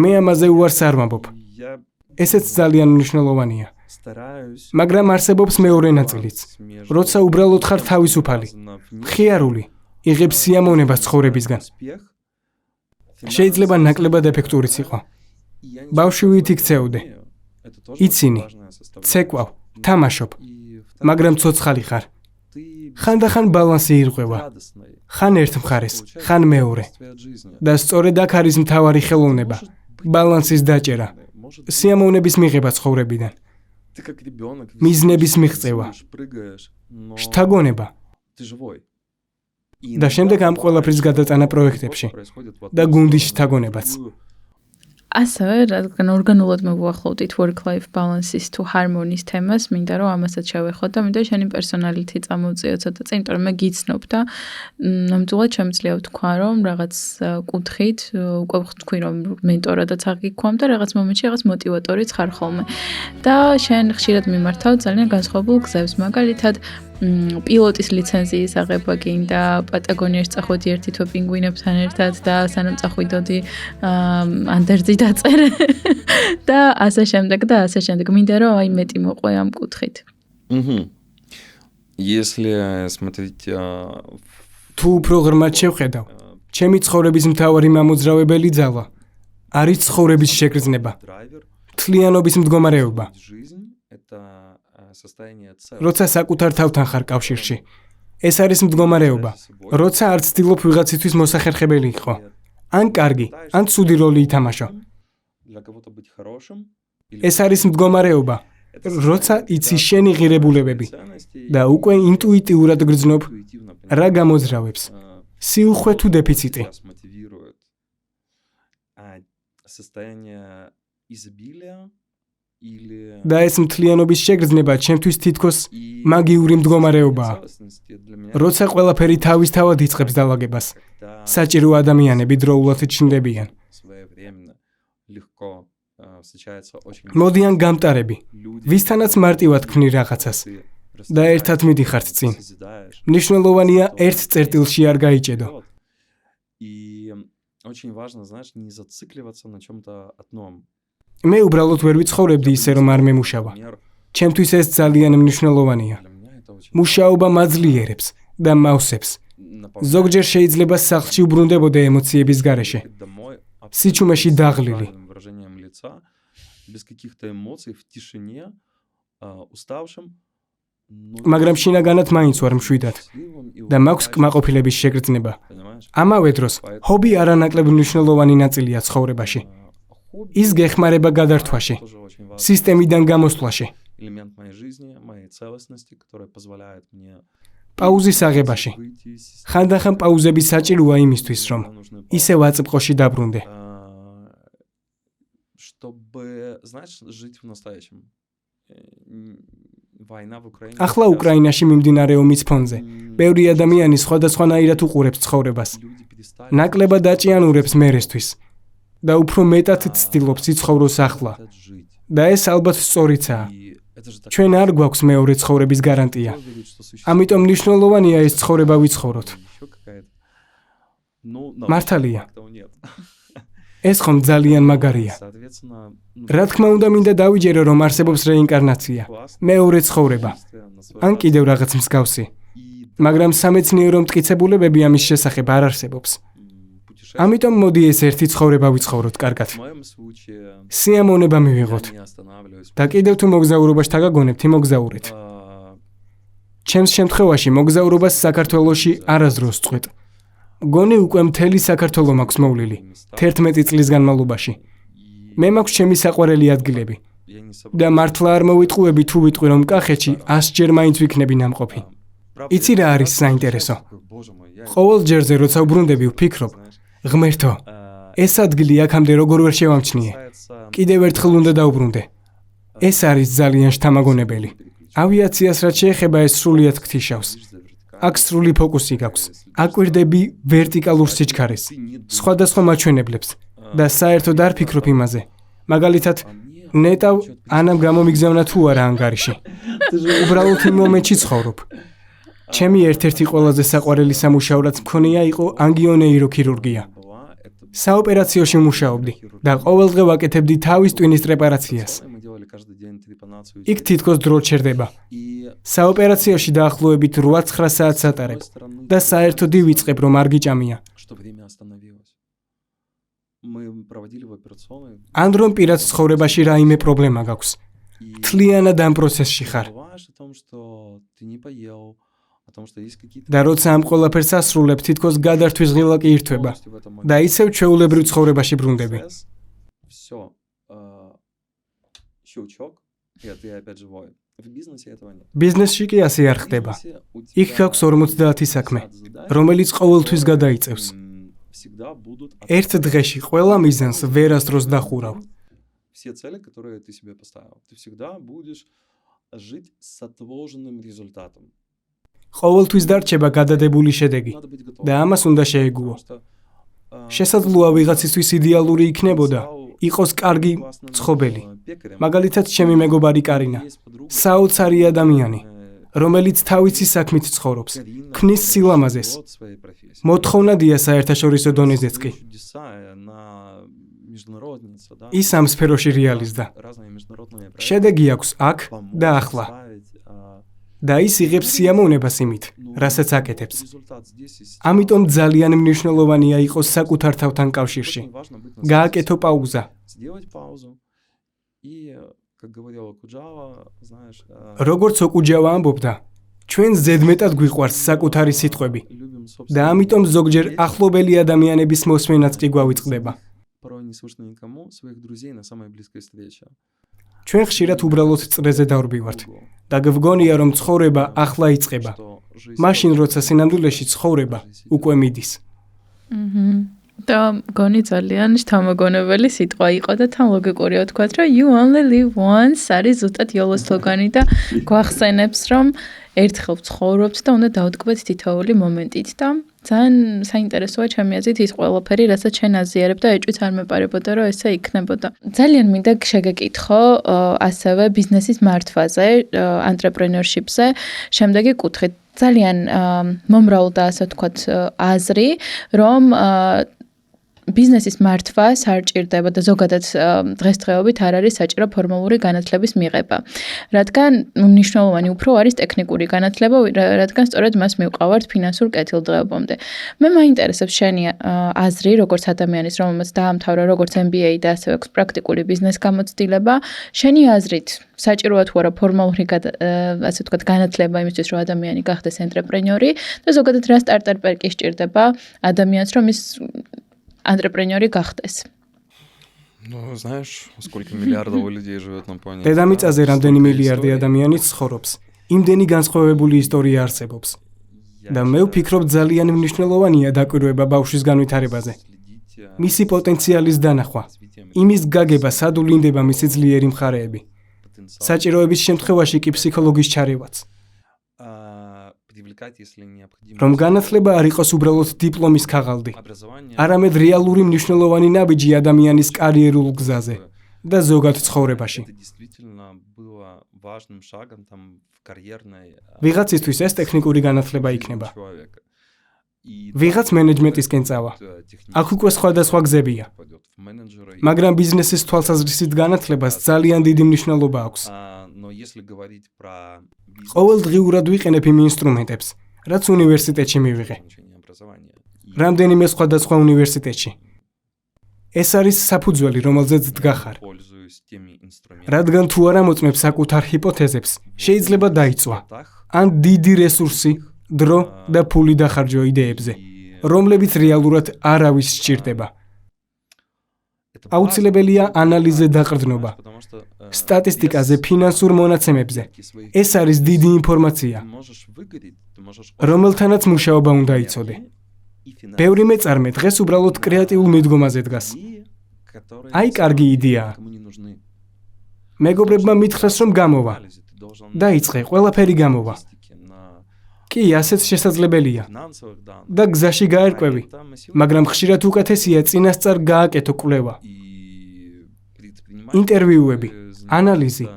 მე ამაზე უარს არ ვამბობ. ესეც ძალიან მნიშვნელოვანია. მაგრამ არსებობს მეორე ნაწილიც, როცა უბრალოდ ხარ თავისუფალი, მხიარული, იღებ სიამოვნებას ცხოვრებისგან. შეიძლება ნაკლებად ეფექტურიც იყო. ბავშვივით იქცეოდე. იცინი, ცეკვავ, თამაშობ, მაგრამ ცოცხალი ხარ. ხანდახან ბალანსი ირღვევა. ხან ერთ მხარეს, ხან მეორე. და სწორედ აქ არის მთავარი ხელოვნება, ბალანსის დაჭერა, სიამოვნების მიღება ცხოვრებიდან. მიზნების მიღწევა, შთაგონება და შემდეგ ამ ყველაფრის გადატანა პროექტებში და გუნდის შთაგონებაც.
ასევე, რადგან ორგანულად მოვუახლოვდით work-life balance-ის თუ harmony-ის თემას, მინდა რომ ამასაც შევეხოთ და მინდა შენი პერსონალიტი წამოვწიო ცოტა წინ, იმიტომ რომ მე გიცნობ და ნამდვილად შემიძლია ვთქვა, რომ რაღაც კუთხით უკვე ვთქვი, რომ მენტორადაც აღიქვამ და რაღაც მომენტში რაღაც მოტივატორიც ხარ ხოლმე. და შენ ხშირად მიმართავ ძალიან განსხვავებულ გზებს, მაგალითად პილოტის ლიცენზიის აღება გინდა, პატაგონიაში წახვედი ერთი თვე პინგვინებთან ერთად და სანამ წახვიდოდი ანდერძი დაწერე და ასე შემდეგ და ასე შემდეგ. მინდა რომ აი მეტი მოყვე ამ კუთხით.
Если смотреть
თუ უფრო ღრმად შევხედავ, ჩემი ცხოვრების მთავარი მამოძრავებელი ძალა არის ცხოვრების შეგრძნება, თლიანობის მდგომარეობა. როცა საკუთარ თავთან ხარ კავშირში, ეს არის მდგომარეობა, როცა არ ცდილობ ვიღაცისთვის მოსახერხებელი იყო. ან კარგი, ან ცუდი როლი ითამაშო. ეს არის მდგომარეობა, როცა იცი შენი ღირებულებები და უკვე ინტუიტიურად გრძნობ რა გამოძრავებს, სიუხვე თუ დეფიციტი. და ეს მთლიანობის შეგრძნება ჩემთვის თითქოს მაგიური მდგომარეობაა. როცა ყველაფერი თავისთავად იწყებს დალაგებას, საჭირო ადამიანები დროულად ჩნდებიან. მოდიან გამტარები, ვისთანაც მარტივად ქმნი რაღაცას და ერთად მიდიხართ წინ. მნიშვნელოვანია ერთ წერტილში არ გაიჭედო. მე უბრალოდ ვერ ვიცხოვრებდი ისე რომ არ მემუშავა. ჩემთვის ეს ძალიან მნიშვნელოვანია. მუშაობა მაძლიერებს და მავსებს. ზოგჯერ შეიძლება სახლში უბრუნდებოდე ემოციების გარეშე. სიჩუმეში დაღლილი. მაგრამ შინაგანად მაინც ვარ მშვიდად და მაქვს კმაყოფილების შეგრძნება. ამავე დროს, ჰობი არანაკლებ მნიშვნელოვანი ნაწილია ცხოვრებაში. ის გეხმარება გადართვაში, სისტემიდან გამოსვლაში, პაუზის აღებაში. ხანდახან პაუზები საჭიროა იმისთვის, რომ ისევ აწმყოში დაბრუნდე. ახლა უკრაინაში მიმდინარე ომის ფონზე ბევრი ადამიანი სხვადასხვანაირად უყურებს ცხოვრებას. ნაკლებად აჭიანურებს მერესთვის. და უფრო მეტად ცდილობს იცხოვროს ახლა. და ეს ალბათ სწორიცაა. ჩვენ არ გვაქვს მეორე ცხოვრების გარანტია. ამიტომ მნიშვნელოვანია ეს ცხოვრება ვიცხოვროთ. მართალია. ეს ხომ ძალიან მაგარია. რა თქმა უნდა, მინდა დავიჯერო, რომ არსებობს რეინკარნაცია, მეორე ცხოვრება, ან კიდევ რაღაც მსგავსი. მაგრამ სამეცნიერო მტკიცებულებები ამის შესახებ არ არსებობს. ამიტომ მოდი ეს ერთი ცხოვრება ვიცხოვროთ კარგად. სიამოვნება მივიღოთ. და კიდევ თუ მოგზაურობაში დაგაგონებთ, იმოგზაურეთ. ჩემს შემთხვევაში მოგზაურობას საქართველოში არასდროს წყვეტ. გონი უკვე მთელი საქართველო მაქვს მოვლილი 11 წლის განმავლობაში. მე მაქვს ჩემი საყვარელი ადგილები. და მართლა არ მოვიტყუები თუ ვიტყვი რომ კახეთში 100-ჯერ მაინც ვიქნები ნამყოფი. იცი რა არის საინტერესო? ყოველ ჯერზე როცა ვბრუნდები ვფიქრობ, ღმერთო, ეს ადგილი აქამდე როგორ ვერ შევამჩნიე. კიდევ ერთხელ უნდა დავბრუნდე. ეს არის ძალიან შთამაგონებელი. ავიაციას რაც შეეხება ეს სრულიად ღვთიშავს. აქ სრული ფოკუსი გაქვს. აკვირდები ვერტიკალურ სიჩქარეს, სხვადასხვა მაჩვენებლებს და საერთოდ არ ფიქრობ იმაზე. მაგალითად, ნეტავ ანამ გამომიგზავნა თუ არა ანგარიში. უბრალოდ იმ მომენტში ცხოვრობ. ჩემი ერთ-ერთი ყველაზე საყვარელი სამუშაო რაც მქონია იყო ანგიონეიროქირურგია. საოპერაციოში მუშაობდი და ყოველდღე ვაკეთებდი თავის ტვინის პრეპარაციას. იქ თითქოს დრო ჩერდება. საოპერაციოში დაახლოებით 8-9 საათს ატარებ და საერთოდ ვიწყებ რომ არ გიჭამია. ან რომ პირად ცხოვრებაში რაიმე პრობლემა გაქვს. თლიანად ამ პროცესში ხარ. და როცა ამ ყველაფერს ასრულებ, თითქოს გადართვის ღილა კი ირთვება და ისევ ჩვეულებრივ ცხოვრებაში ბრუნდები. ბიზნესში კი ასე არ ხდება. იქ გაქვს 50 საქმე, რომელიც ყოველთვის გადაიწევს. ერთ დღეში ყველა მიზანს ვერასდროს დახურავ. ყოველთვის დარჩება გადადებული შედეგი და ამას უნდა შეეგუო. შესაძლოა ვიღაცისთვის იდეალური იქნებოდა, იყოს კარგი მცხოვრებელი. მაგალითად, ჩემი მეგობარი კარინა, საოცარი ადამიანი, რომელიც თავისი საქმით ცხოვრობს, ქმნის სილამაზეს. მოთხოვნადია საერთაშორისო დონეზეც კი. ის ამ სფეროში რეალიზდა. შედეგი აქვს აქ და ახლა. და ის იღებს სიამოვნებას იმით, რასაც აკეთებს. ამიტომ ძალიან მნიშვნელოვანია იყოს საკუთარ თავთან კავშირში. გააკეთო პაუზა. როგორც ოკუჯავა ამბობდა, ჩვენ ზედმეტად გვიყვარს საკუთარი სიტყვები და ამიტომ ზოგჯერ ახლობელი ადამიანების მოსმენაც კი გვავიწყდება. ჩვენ ხშირად უბრალოდ წრეზე დავრბივართ და გვგონია რომ ცხოვრება ახლა იწყება. მაშინ როცა სინამდვილეში ცხოვრება უკვე მიდის.
და გონი ძალიან შთამოგონებელი სიტყვა იყო და თან ლოგიკურია ვთქვათ, რომ you only live once არის ზუსტად YOLO სლოგანი და გვახსენებს, რომ ერთხელ ვცხოვრობთ და უნდა დავტკბეთ თითოეული მომენტით და ძალიან საინტერესოა ჩემი აზრით ის ყველაფერი, რასაც შენ აზიარებ და ეჭვიც არ მეპარებოდა, რომ ესე იქნებოდა. ძალიან მინდა შეგეკითხო ასევე ბიზნესის მართვაზე, ანტრეპრენორშიპზე, შემდეგი კუთხით. ძალიან მომრავლდა ასე ვთქვათ აზრი, რომ ბიზნესის მართვა სარჭირდება და ზოგადად დღესდღეობით არ არის საჭირო ფორმალური განათლების მიღება. რადგან მნიშვნელოვანი უფრო არის ტექნიკური განათლება, რადგან სწორედ მას მივყავართ ფინანსურ კეთილდღეობამდე. მე მაინტერესებს შენი აზრი, როგორც ადამიანის, რომელმაც დაამთავრა როგორც MBA და ასევე აქვს პრაქტიკული ბიზნეს გამოცდილება, შენი აზრით საჭიროა თუ არა ფორმალური ასე ვთქვათ განათლება იმისთვის, რომ ადამიანი გახდეს ანტრეპრენორი და ზოგადად რა სტარტაპი სჭირდება ადამიანს, რომ ის антрепренёри გახდეს.
Ну, знаешь, сколько миллиардов людей живет на планете.
დედამიწაზე რამდენი მილიარდი ადამიანი ცხოვრობს. იმდენი განსხვავებული ისტორია არსებობს. და მე ვფიქრობ ძალიან მნიშვნელოვანია დაკვირვება ბავშვის განვითარებაზე. მისი პოტენციალის დანახვა, იმის გაგება, სად ვლინდება მისი ძლიერი მხარეები. საჭიროების შემთხვევაში კი ფსიქოლოგის ჩარევაც. რომ განათლება არ იყოს უბრალოდ დიპლომის ქაღალდი, არამედ რეალური მნიშვნელოვანი ნაბიჯი ადამიანის კარიერულ გზაზე და ზოგად ცხოვრებაში. ვიღაცისთვის ეს ტექნიკური განათლება იქნება. ვიღაც მენეჯმენტისკენ წავა. აქ უკვე სხვადასხვა გზებია. მაგრამ ბიზნესის თვალსაზრისით განათლებას ძალიან დიდი მნიშვნელობა აქვს. ყოველდღიურად ვიყენებ იმ ინსტრუმენტებს, რაც უნივერსიტეტში მივიღე. რამდენიმე სხვადასხვა უნივერსიტეტში. ეს არის საფუძველი, რომელზეც დგახარ. რადგან თუ არ ამოწმებ საკუთარ ჰიპოთეზებს, შეიძლება დაიწვა. ან დიდი რესურსი, დრო და ფული დახარჯო იდეებზე, რომლებიც რეალურად არავის სჭირდება. აუცილებელია ანალიზზე დაყრდნობა. სტატისტიკაზე, ფინანსურ მონაცემებზე. ეს არის დიდი ინფორმაცია, რომელთანაც მუშაობა უნდა იცოდე. ბევრი მეწარმე დღეს უბრალოდ კრეატიულ მიდგომაზე დგას. აი, კარგი იდეაა. მეგობრებმა მითხრას, რომ გამოვა. დაიწყე, ყველაფერი გამოვა. კი, ასეც შესაძლებელია. და გზაში გაერკვევი, მაგრამ ხშირად უკეთესია წინასწარ გააკეთო კვლევა. ინტერვიუები, ანალიზი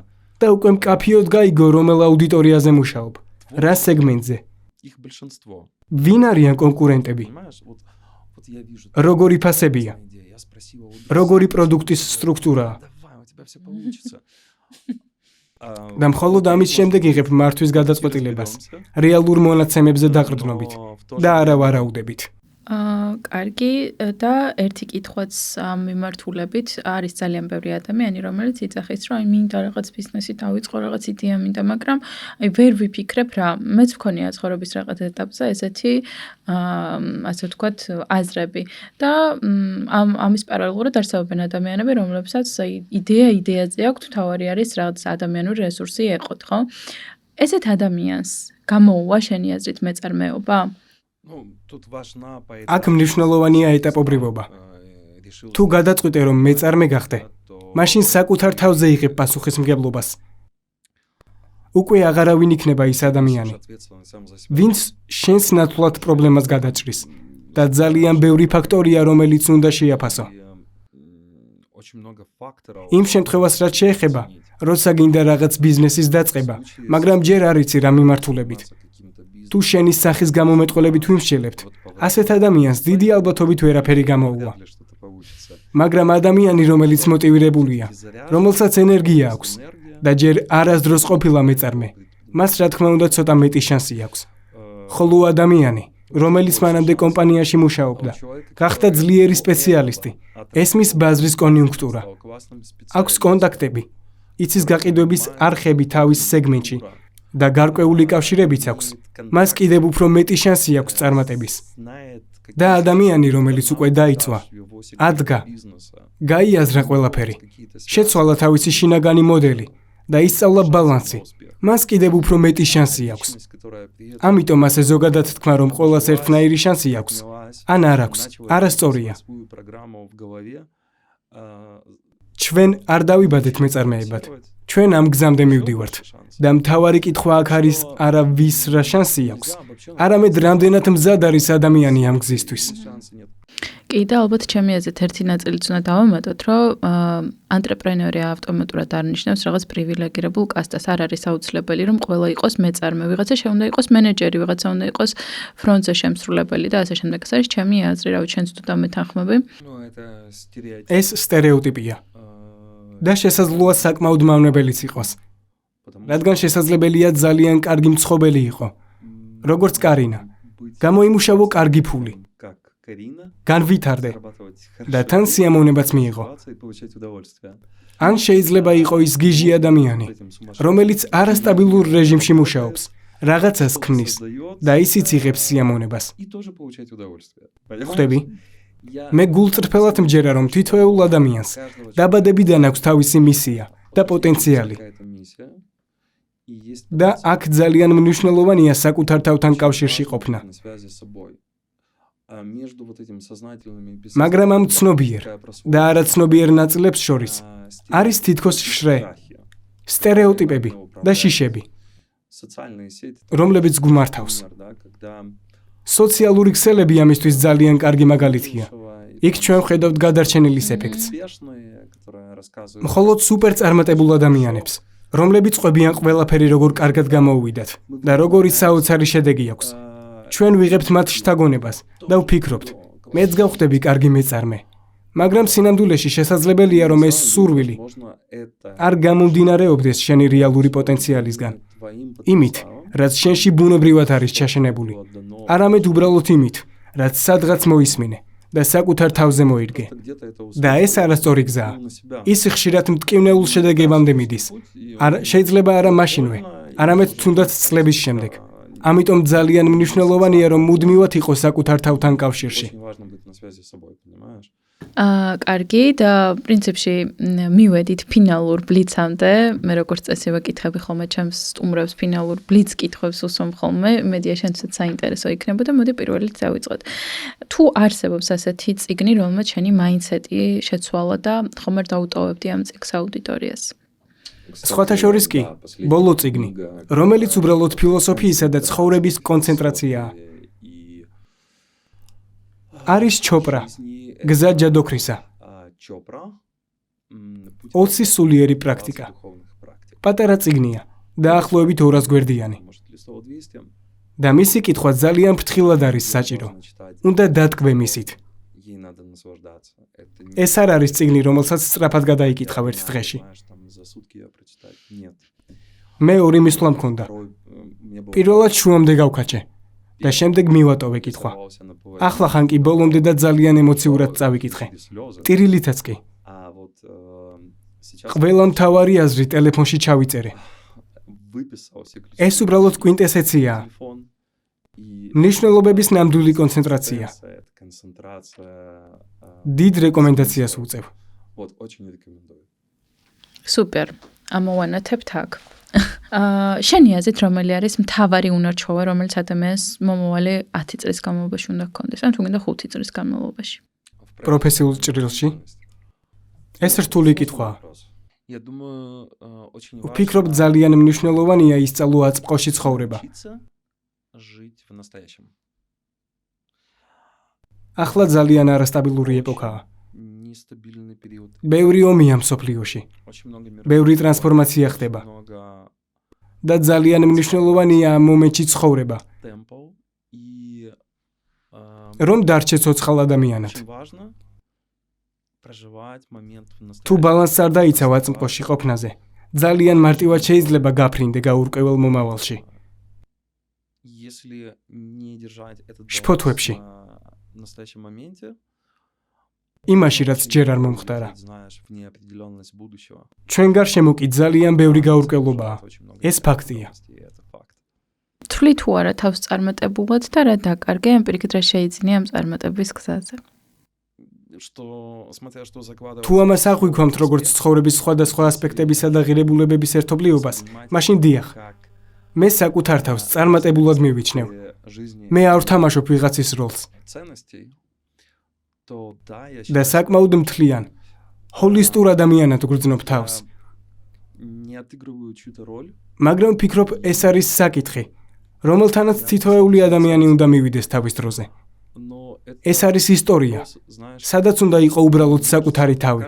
და უკვე მკაფიოდ გაიგო, რომელ აუდიტორიაზე მუშაობ, რა სეგმენტზე. ვინ არიან კონკურენტები? როგორი ფასებია? როგორი პროდუქტის სტრუქტურაა? და მხოლოდ ამის შემდეგ იღებ მართვის გადაწყვეტილებას რეალურ მონაცემებზე დაყრდნობით და არა ვარაუდებით.
კარგი და ერთი კითხვაც ამ მიმართულებით არის ძალიან ბევრი ადამიანი, რომელიც იცახის, რომ მინდა რაღაც ბიზნესი დავიწყო, რაღაც იდეა მინდა, მაგრამ აი ვერ ვიფიქრებ რა. მეც მქონია ცხოვრების რაღაც ეტაპზე ესეთი ასე ვთქვათ აზრები და ამის პარალელურად არსებობენ ადამიანები, რომლებსაც აი იდეაზე აქვთ, თავარი არის რაღაც ადამიანური რესურსი ეყოთ, ხო? ესეთ ადამიანს გამოუვა შენი აზრით მეწარმეობა?
აქ მნიშვნელოვანია ეტაპობრივობა. თუ გადაწყვიტე, რომ მეწარმე გახდე, მაშინ საკუთარ თავზე იღებ პასუხისმგებლობას. უკვე აღარავინ იქნება ის ადამიანი, ვინც შენს ნაცვლად პრობლემას გადაჭრის და ძალიან ბევრი ფაქტორია, რომელიც უნდა შეაფასო. იმ შემთხვევას რაც შეეხება, როცა გინდა რაღაც ბიზნესის დაწყება, მაგრამ ჯერ არ იცი რა მიმართულებით. თუ შენის სახის გამომეტყველებით ვიმსჯელებთ, ასეთ ადამიანს დიდი ალბათობით ვერაფერი გამოუვა. მაგრამ ადამიანი, რომელიც მოტივირებულია, რომელსაც ენერგია აქვს და ჯერ არასდროს ყოფილა მეწარმე, მას რა თქმა უნდა ცოტა მეტი შანსი აქვს. ხოლო ადამიანი, რომელიც მანამდე კომპანიაში მუშაობდა, გახდა ძლიერი სპეციალისტი, ესმის ბაზრის კონიუნქტურა, აქვს კონტაქტები, იცის გაყიდვების არხები თავის სეგმენტში და გარკვეული კავშირებიც აქვს, მას კიდევ უფრო მეტი შანსი აქვს წარმატების. და ადამიანი, რომელიც უკვე დაიწვა, ადგა, გაიაზრა ყველაფერი, შეცვალა თავისი შინაგანი მოდელი და ისწავლა ბალანსი, მას კიდევ უფრო მეტი შანსი აქვს. ამიტომ ასე ზოგადად თქვა, რომ ყველას ერთნაირი შანსი აქვს, ან არ აქვს, არასწორია. ჩვენ არ დავიბადეთ მეწარმეებად. ჩვენ ამ გზამდე მივდივართ და მთავარი კითხვა აქ არის არა ვის რა შანსი აქვს, არამედ რამდენად მზად არის ადამიანი ამ გზისთვის.
კი და ალბათ ჩემი აზრით ერთი ნაწილიც უნდა დავამატოთ, რომ ანტრეპრენორი ავტომატურად არ ნიშნავს რაღაც პრივილეგირებულ კასტას. არ არის აუცილებელი, რომ ყველა იყოს მეწარმე, ვიღაცა შეუნდა იყოს მენეჯერი, ვიღაცა უნდა იყოს ფრონტზე შემსრულებელი და ასე შემდეგ. ეს არის ჩემი აზრი, რა ვიცი, შენც თუ დამეთანხმები.
ეს სტერეოტიპია. და შესაძლოა საკმაოდ მავნებელიც იყოს. რადგან შესაძლებელია ძალიან კარგი მცხოვრებელი იყო, როგორც კარინა. გამოიმუშავო კარგი ფული. განვითარდე და თან სიამოვნებაც მიიღო. ან შეიძლება იყო ის გიჟი ადამიანი, რომელიც არასტაბილურ რეჟიმში მუშაობს, რაღაცას ქმნის და ისიც იღებს სიამოვნებას. ხვდები? მე გულწრფელად მჯერა, რომ თითოეულ ადამიანს დაბადებიდან აქვს თავისი მისია და პოტენციალი. და აქ ძალიან მნიშვნელოვანია საკუთარ თავთან კავშირში ყოფნა. მაგრამ ამ ცნობიერ და არაცნობიერ ნაწილებს შორის არის თითქოს შრე, სტერეოტიპები და შიშები, რომლებიც გვმართავს. სოციალური ქსელები ამისთვის ძალიან კარგი მაგალითია. იქ ჩვენ ვხედავთ გადარჩენილის ეფექტს. მხოლოდ სუპერწარმატებულ ადამიანებს, რომლებიც ყვებიან ყველაფერი როგორ კარგად გამოუვიდათ და როგორი საოცარი შედეგი აქვს. ჩვენ ვიღებთ მათ შთაგონებას და ვფიქრობთ, მეც გავხდები კარგი მეწარმე. მაგრამ სინამდვილეში შესაძლებელია, რომ ეს სურვილი არ გამომდინარეობდეს შენი რეალური პოტენციალისგან. იმით, რაც შენში ბუნებრივად არის ჩაშენებული, არამედ უბრალოდ იმით, რაც სადღაც მოისმინე და საკუთარ თავზე მოიდგე. და ეს არასწორი გზაა. ის ხშირად მტკივნეულ შედეგებამდე მიდის. შეიძლება არა მაშინვე, არამედ თუნდაც წლების შემდეგ. ამიტომ ძალიან მნიშვნელოვანია, რომ მუდმივად იყოს საკუთარ თავთან კავშირში.
კარგი და პრინციპში მივედით ფინალურ ბლიცამდე. მე როგორც წესი ვეკითხები ხოლმე ჩემს სტუმრებს ფინალურ ბლიც კითხვებს უსვამ ხოლმე. მედია შენცაც საინტერესო იქნებოდა. მოდი პირველით დავიწყოთ. თუ არსებობს ასეთი წიგნი, რომელმაც შენი მაინდსეტი შეცვალა და ხომ არ დაუტოვებდი ამ წიგნს აუდიტორიას?
სხვათა შორის კი, ბოლო წიგნი, რომელიც უბრალოდ ფილოსოფიისა და ცხოვრების კონცენტრაციაა. არის ჩოპრა, გზა ჯადოქრისა. 20 სულიერი პრაქტიკა. პატარა წიგნია, დაახლოებით 200 გვერდიანი. და მისი კითხვა ძალიან ფრთხილად არის საჭირო. უნდა დატკბე მისით. ეს არ არის წიგნი, რომელსაც სწრაფად გადაიკითხავ ერთ დღეში. მე ორი მისვლა მქონდა. პირველად შუამდე გავქაჩე და შემდეგ მივატოვე კითხვა. ახლა ხან კი ბოლომდე და ძალიან ემოციურად წავიკითხე. ტირილითაც კი. ყველა მთავარი აზრი ტელეფონში ჩავიწერე. ეს უბრალოდ კვინტესენციაა. მნიშვნელობების ნამდვილი კონცენტრაცია. დიდ რეკომენდაციას უწევ.
სუპერ. ამოვანათებთ აქ. შენი აზრით რომელი არის მთავარი უნარჩვევა, რომელიც ადამიანს მომავალი 10 წლის განმავლობაში უნდა ჰქონდეს, ან თუნდაც 5 წლის განმავლობაში?
პროფესიულ ჭრილში? ეს რთული კითხვაა. ვფიქრობ ძალიან მნიშვნელოვანია ისწავლო აწმყოში ცხოვრება. ახლა ძალიან არასტაბილური ეპოქაა. ბევრი ომია მსოფლიოში. ბევრი ტრანსფორმაცია ხდება. და ძალიან მნიშვნელოვანია ამ მომენტში ცხოვრება. რომ დარჩე ცოცხალ ადამიანად. თუ ბალანსს არ დაიცავ აწმყოში ყოფნაზე, ძალიან მარტივად შეიძლება გაფრინდე გაურკვეველ მომავალში. შფოთვებში. იმაში, რაც ჯერ არ მომხდარა. ჩვენ გარშემო კი ძალიან ბევრი გაურკვევლობაა. ეს ფაქტია.
თვლი თუ არა თავს წარმატებულად და რა დაკარგე, ამ პირიქით რა შეიძინე ამ წარმატების გზაზე?
თუ ამას აღვიქვამთ როგორც ცხოვრების სხვადასხვა ასპექტებისა და ღირებულებების ერთობლიობას, მაშინ დიახ. მე საკუთარ თავს წარმატებულად მივიჩნევ. მე არ ვთამაშობ ვიღაცის როლს. და საკმაოდ მთლიან, ჰოლისტურ ადამიანად ვგრძნობ თავს. მაგრამ ვფიქრობ, ეს არის საკითხი, რომელთანაც თითოეული ადამიანი უნდა მივიდეს თავის დროზე. ეს არის ისტორია, სადაც უნდა იყო უბრალოდ საკუთარი თავი.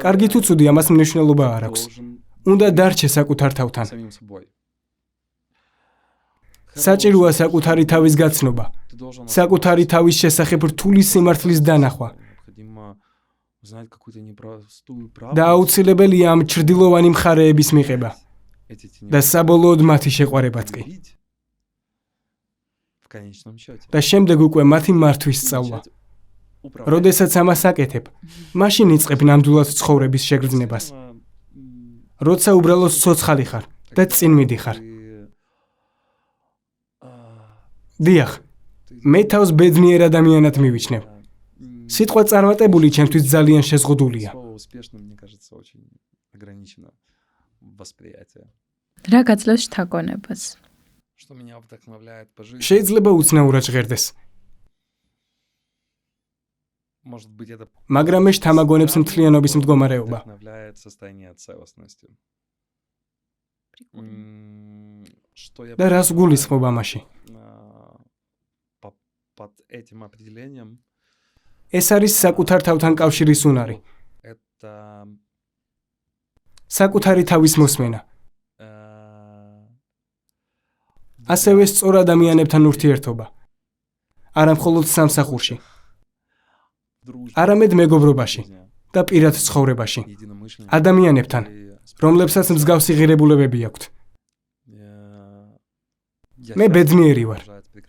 კარგი თუ ცუდი, ამას მნიშვნელობა არ აქვს. უნდა დარჩე საკუთარ თავთან. საჭიროა საკუთარი თავის გაცნობა, საკუთარი თავის შესახებ რთული სიმართლის დანახვა. და აუცილებელია ამ ჩრდილოვანი მხარეების მიღება და საბოლოოდ მათი შეყვარებაც კი. და შემდეგ უკვე მათი მართვის სწავლა. როდესაც ამას აკეთებ, მაშინ იწყებ ნამდვილად ცხოვრების შეგრძნებას. როცა უბრალოდ ცოცხალი ხარ და წინ მიდიხარ. დიახ, მე თავს ბედნიერ ადამიანად მივიჩნევ. სიტყვა წარმატებული ჩემთვის ძალიან შეზღუდულია.
რა გაძლევს შთაგონებას?
შეიძლება უცნაურად ჟღერდეს. მაგრამ ეს თამაგონებს მთლიანობის მდგომარეობა. და რას გულისხმობ ამაში? ეს არის საკუთარ თავთან კავშირის უნარი. საკუთარი თავის მოსმენა. ასევე სწორ ადამიანებთან ურთიერთობა. არა მხოლოდ სამსახურში. არამედ მეგობრობაში და პირად ცხოვრებაში. ადამიანებთან, რომლებსაც მსგავსი ღირებულებები აქვთ. მე ბედნიერი ვარ,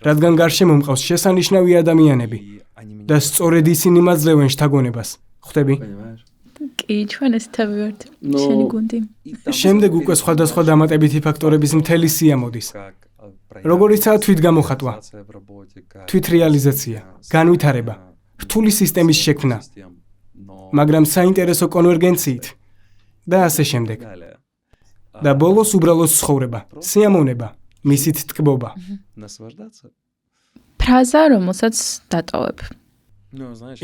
რადგან გარშემო მყავს შესანიშნავი ადამიანები და სწორედ ისინი მაძლევენ შთაგონებას. ხვდები?
კი, ჩვენ ესეთები ვართ. შენი გუნდი.
შემდეგ უკვე სხვადასხვა დამატებითი ფაქტორების მთელი სია მოდის. როგორიცაა თვითგამოხატვა, თვითრეალიზაცია, განვითარება, რთული სისტემის შექმნა, მაგრამ საინტერესო კონვერგენციით და ასე შემდეგ. და ბოლოს უბრალოდ ცხოვრება, სიამოვნება, მისით თკბობა.
ფრაზა, რომელსაც დატოვებ.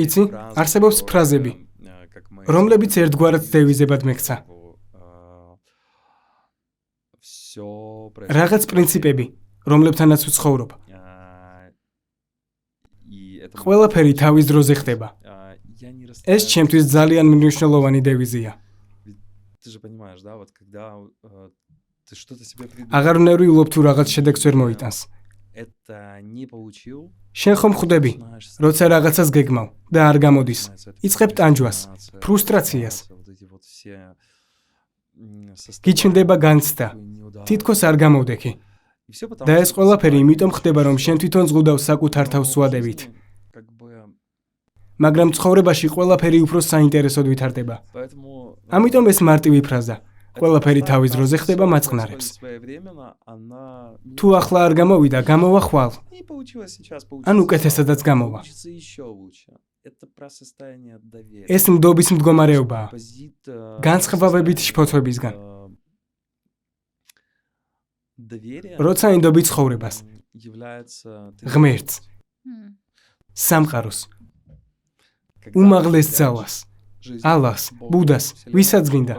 იცი, არსებობს ფრაზები, რომლებიც ერთგვარად დევიზებად მექცა. რაღაც პრინციპები, რომლებთანაც ვცხოვრობ. ყველაფერი თავის დროზე ხდება. ეს ჩემთვის ძალიან მნიშვნელოვანი დევიზია. აღარ ვნერვიულობ თუ რაღაც შედეგს ვერ მოიტანს. შენ ხომ ხვდები, როცა რაღაცას გეგმავ და არ გამოდის. იწყებ ტანჯვას, ფრუსტრაციას. გიჩნდება განცდა. თითქოს არ გამოვდექი. და ეს ყველაფერი იმიტომ ხდება, რომ შენ თვითონ ზღუდავს საკუთარ თავს ვადებით. მაგრამ ცხოვრებაში ყველაფერი უფრო საინტერესოდ ვითარდება. ამიტომ ეს მარტივი ფრაზა. ყველაფერი თავის დროზე ხდება მაწყნარებს. თუ ახლა არ გამოვიდა, გამოვა ხვალ. ან უკეთესადაც გამოვა. ეს ნდობის მდგომარეობაა. განსხვავებით შფოთვებისგან. როცა ინდობი ცხოვრებას, ღმერთს, სამყაროს, უმაღლეს ძალას, ალლას, ბუდას, ვისაც გინდა.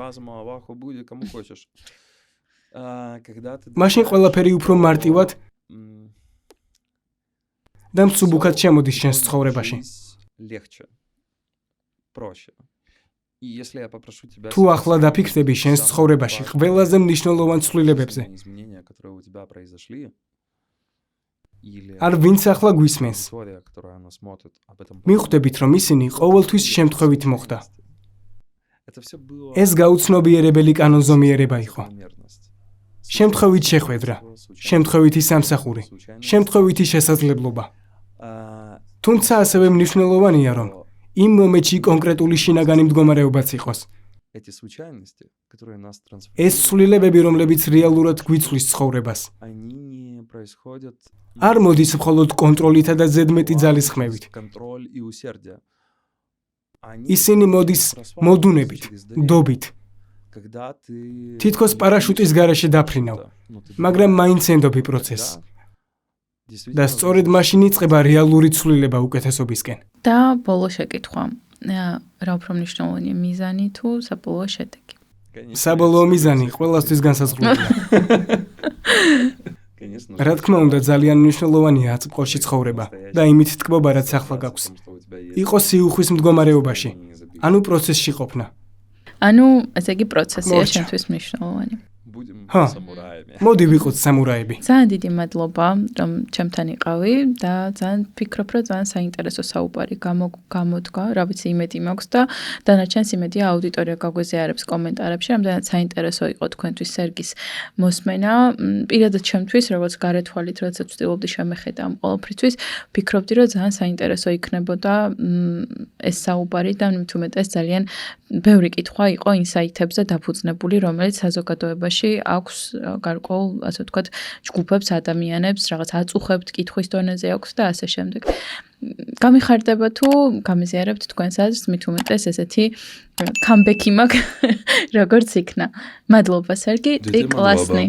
მაშინ ყველაფერი უფრო მარტივად და მსუბუქად შემოდის შენს ცხოვრებაში. თუ ახლა დაფიქრდები შენს ცხოვრებაში ყველაზე მნიშვნელოვან ცვლილებებზე, არ ვინც ახლა გვისმენს, მიხვდებით, რომ ისინი ყოველთვის შემთხვევით მოხდა. ეს გაუცნობიერებელი კანონზომიერება იყო. შემთხვევით შეხვედრა, შემთხვევითი სამსახური, შემთხვევითი შესაძლებლობა. თუმცა ასევე მნიშვნელოვანია, რომ იმ მომენტში კონკრეტული შინაგანი მდგომარეობაც იყოს. ეს ცვლილებები, რომლებიც რეალურად გვიცვლის ცხოვრებას, არ მოდის მხოლოდ კონტროლითა და ზედმეტი ძალის ხმებით. ისინი მოდის მოდუნებით, დობით. თითქოს პარაშუტის გარეშე დაფრინავ, მაგრამ მაინც ენდობი პროცესს. და სწორედ მაშინ იწყება რეალური ცვლილება უკეთესობისკენ.
და ბოლო შეკითხვა. რა უფრო მნიშვნელოვანია, მიზანი თუ საბოლოო შედეგი?
საბოლოო მიზანი ყველასთვის განსაზღვრულია. რა თქმა უნდა, ძალიან მნიშვნელოვანია აწმყოში ცხოვრება და იმით თკბობა, რაც ახლა გაქვს. იყოს სიუხვის მდგომარეობაში, ანუ პროცესში ყოფნა.
ანუ ესე იგი პროცესია შენთვის მნიშვნელოვანი.
მოდი ვიყოთ სამურაები.
ძალიან დიდი მადლობა, რომ ჩემთან იყავი და ძალიან ვფიქრობ, რომ ძალიან საინტერესო საუბარი გამოდგა, რა ვიცი, იმედი მაქვს და დანარჩენს იმედია აუდიტორია გაგვეზიარებს კომენტარებში, რამდენად საინტერესო იყო თქვენთვის სერგის მოსმენა. პირადად ჩემთვის, როგორც გარეთვალით, როდესაც ვცდილობდი შემეხედა ამ ყველაფრისთვის, ვფიქრობდი, რომ ძალიან საინტერესო იქნებოდა ეს საუბარი და მით უმეტეს ძალიან ბევრი კითხვა იყო ინსაითებზე დაფუძნებული, რომელიც საზოგადოებაში აქვს გარკვეულ, ასე ვთქვათ, ჯგუფებს, ადამიანებს, რაღაც აწუხებთ კითხვის დონეზე აქვს და ასე შემდეგ. გამიხარდება თუ გამიზიარებთ თქვენს აზრს, მით უმეტეს ესეთი კამბექი მაქვს, როგორც იქნა. მადლობა, სერგი, კლასნი.